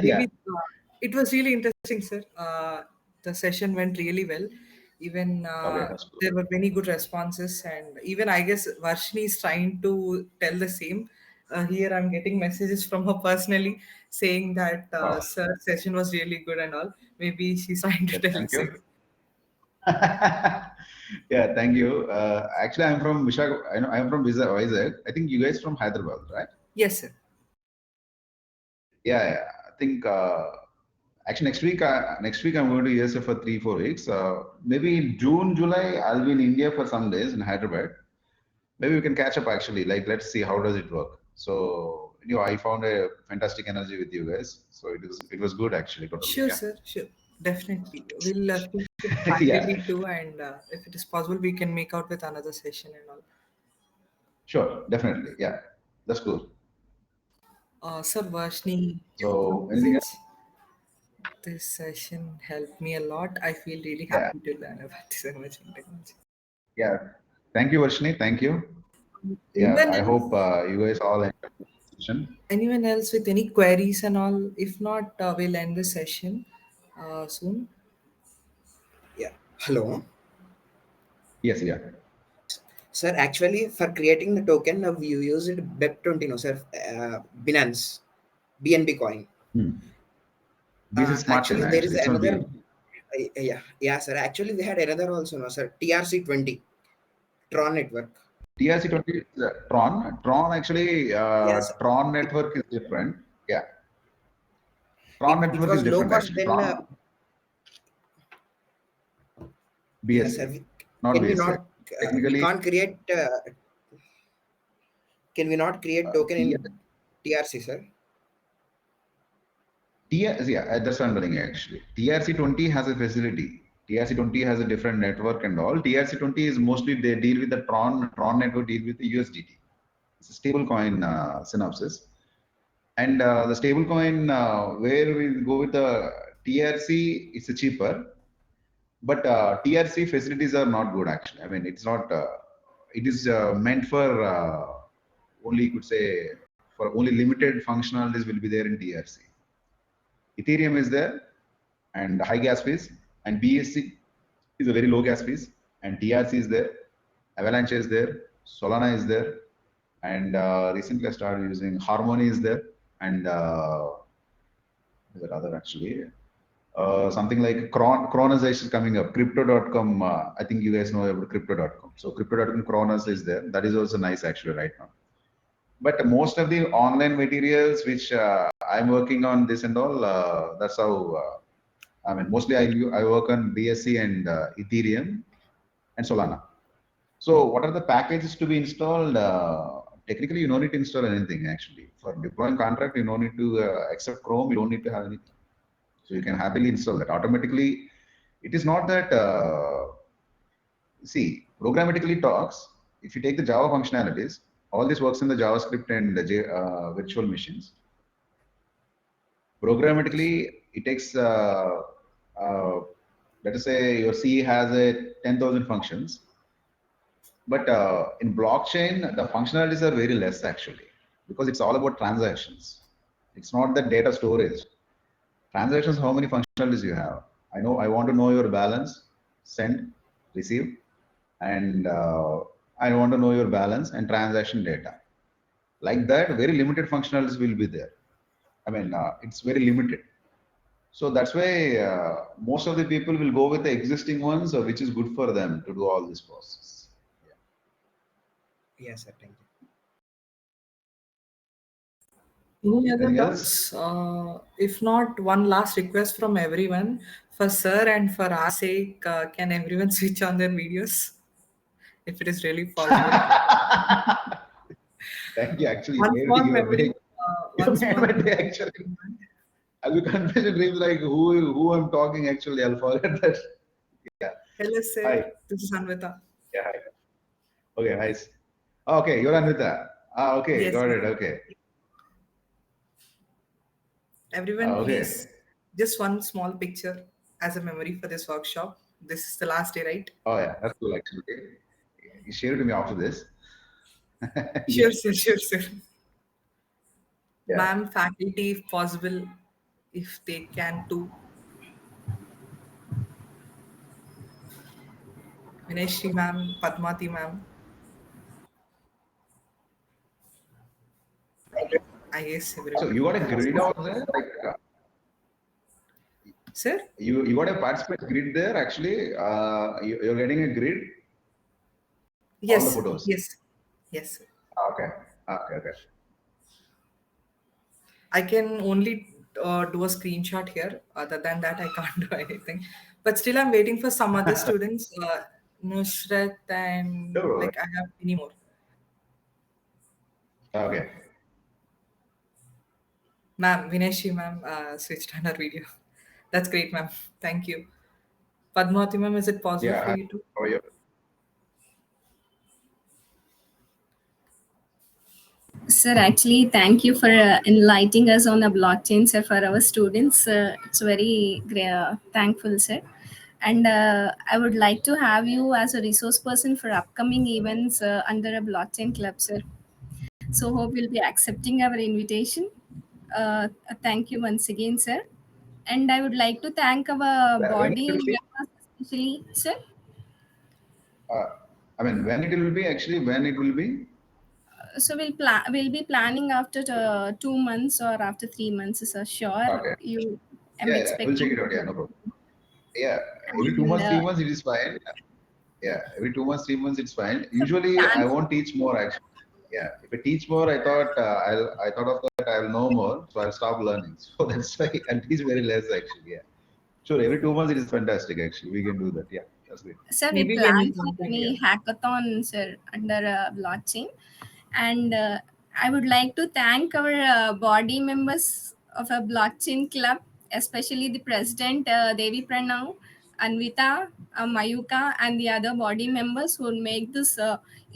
yeah. maybe it was really interesting, sir. The session went really well. Even Okay, that's cool. there were many good responses, and even I guess Varshini is trying to tell the same. Here, I'm getting messages from her personally saying that Wow. sir session was really good and all. Maybe she's trying to Yeah, tell the thank you. same. Yeah, thank you. Actually, I'm from Vishak. I know I'm from Vizag. I think you guys from Hyderabad, right? Yes, sir. Yeah, yeah. I think actually next week I'm going to USA for 3 4 weeks. Maybe in June July I'll be in India for some days in Hyderabad. Maybe we can catch up actually. Like let's see how does it work. So I found a fantastic energy with you guys. So it was good actually totally. Sure, Yeah. sir. Sure. Definitely. We'll speak with Yeah. privately too, and if it is possible, we can make out with another session and all. Sure. Definitely. Yeah. That's cool. Sir Vashni, So anything else? this session helped me a lot. I feel really Yeah. happy to learn about this emerging technology. Yeah. Thank you, Varshini. Thank you. Yeah. Anyone I else? hope you guys all enjoyed the session. Anyone else with any queries and all? If not, we'll end the session soon. Yeah. Hello. Yes. Yeah. Sir, actually, for creating the token, we used BEP20, no, sir, Binance, BNB coin. This is smart chain Actually, there is actually. It's not another. BNB. Yeah, sir. Actually, we had another also, no, sir, TRC20, Tron network. TRC20 is Tron. Tron actually, Yes, Tron network is different. Yeah. Tron it network is was low different cost. actually. Then, Tron yes, sir. BSC, not Can we BSC. not? We Technically, can't create. Can we not create token T- in TRC, sir? TRC, yeah, that's what I'm telling you actually. TRC20 has a facility. TRC20 has a different network and all. TRC20 is mostly they deal with the Tron network deal with the USDT. It's a stable coin synopsis. And the stable coin where we go with the TRC, it's a cheaper, but TRC facilities are not good actually. I mean, it's not. It is meant for only, you could say, for only limited functionalities will be there in TRC. Ethereum is there and high gas fees, and BSC is a very low gas fees, and TRC is there, Avalanche is there, Solana is there, and recently I started using Harmony is there, and is that other actually? Something like Kronos is coming up. Crypto.com. I think you guys know about Crypto.com. So Crypto.com Kronos is there. That is also nice actually right now. But most of the online materials which I'm working on this and all, that's how. I mean, mostly I work on BSC and Ethereum and Solana. So what are the packages to be installed? Technically, you don't need to install anything actually. For deploying contract, you don't need to accept Chrome. You don't need to have anything. So you can happily install that automatically. It is not that, see, programmatically talks, if you take the Java functionalities, all this works in the JavaScript and the virtual machines. Programmatically, it takes, let us say your C has a 10,000 functions, but in blockchain, the functionalities are very less actually, because it's all about transactions. It's not the data storage. Transactions, how many functionalities you have? I want to know your balance, send, receive, and I want to know your balance and transaction data. Like that, very limited functionalities will be there. I mean, it's very limited. So that's why most of the people will go with the existing ones, which is good for them to do all this process. Yes, sir. Thank you. Any other Anything else? doubts? If not, one last request from everyone. For sir and for our sake, can everyone switch on their videos if it is really possible? Thank you. Actually, One small you are memory. big. You One made small my day memory. actually. I'll be confused in dreams like who I'm talking actually. I'll forget that. Yeah. Hello, sir. Hi. This is Anvita. Yeah. Hi. Okay. Nice. Okay. You're Anvita. Okay. Yes, Got sir. it. Okay. Everyone, Okay. please, just one small picture as a memory for this workshop. This is the last day, right? Oh yeah. That's cool actually. You share it to me after this. Sure, Yeah. sir. Sure, sir. Yeah. Ma'am, faculty, if possible, if they can too. Vineshri ma'am, Padmati ma'am. I guess So everyone. you got a grid out there, like Sir? you got a participant grid there. Actually, you're getting a grid, all the Yes, photos. yes, yes, sir. Okay. Okay. Okay. I can only do a screenshot here. Other than that, I can't do anything. But still, I'm waiting for some other students, Nusrat, and Sure. like I have many more. Okay. Ma'am, Vineshri ma'am switched on her video. That's great, ma'am. Thank you. Padmati ma'am, is it possible Yeah. for Hi. you to? How are you? Sir, actually, thank you for enlightening us on the blockchain, sir, for our students. It's very thankful, sir. And I would like to have you as a resource person for upcoming events under a blockchain club, sir. So hope you'll be accepting our invitation. Thank you once again, sir. And I would like to thank our When body will it be? members, especially, sir. I mean, when it will be actually, when it will be? So we'll be planning after 2 months or after 3 months, sir. Sure, Okay. you. I'm Yeah, yeah. We'll check expecting. it out. Yeah, no problem. Yeah, every two And months, 3 months, it is fine. Yeah, every 2 months, 3 months, it's fine. Usually, I thanks. won't teach more actually. Yeah, if I teach more, I thought of that I'll know more, so I'll stop learning. So that's why I'll teach very less actually. Yeah, sure. Every 2 months, it is fantastic actually. We can do that. Yeah, that's great. Sir, we Maybe can plan be for something. any Yeah. hackathon, sir, under blockchain. And I would like to thank our body members of a blockchain club, especially the president, Devi Pranav, Anvita, Mayuka, and the other body members who will make this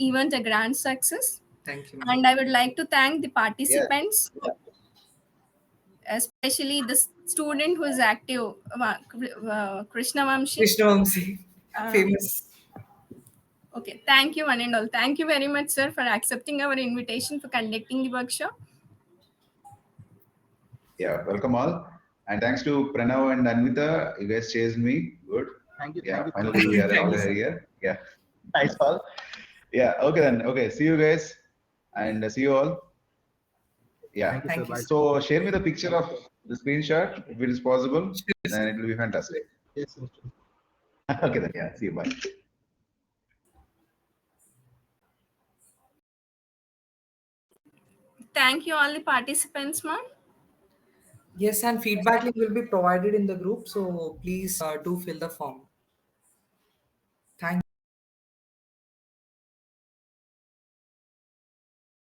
event a grand success. Thank you, ma'am. And I would like to thank the Yeah, participants, especially the student who is active, Krishna Vamshi. Krishna Vamsi, Uh, famous. Okay, thank you, one and all. Thank you very much, sir, for accepting our invitation for conducting the workshop. yeah. Welcome all, and thanks to Pranav and Anvita. You guys chased me. Good. Thank you. Yeah, Thank you. finally we are Thank all you, sir. here. Yeah, nice all. Yeah. Okay then. Okay. See you guys, and see you all. Yeah. Thank you, Thank sir. you, Bye. sir. So share me the picture of the screenshot if it is possible. Sure, Then sir. it will be fantastic. Yes, sir. Okay then. Yeah. See you. Bye. Thank you, all the participants, ma'am. Yes, and feedback link will be provided in the group, so please do fill the form.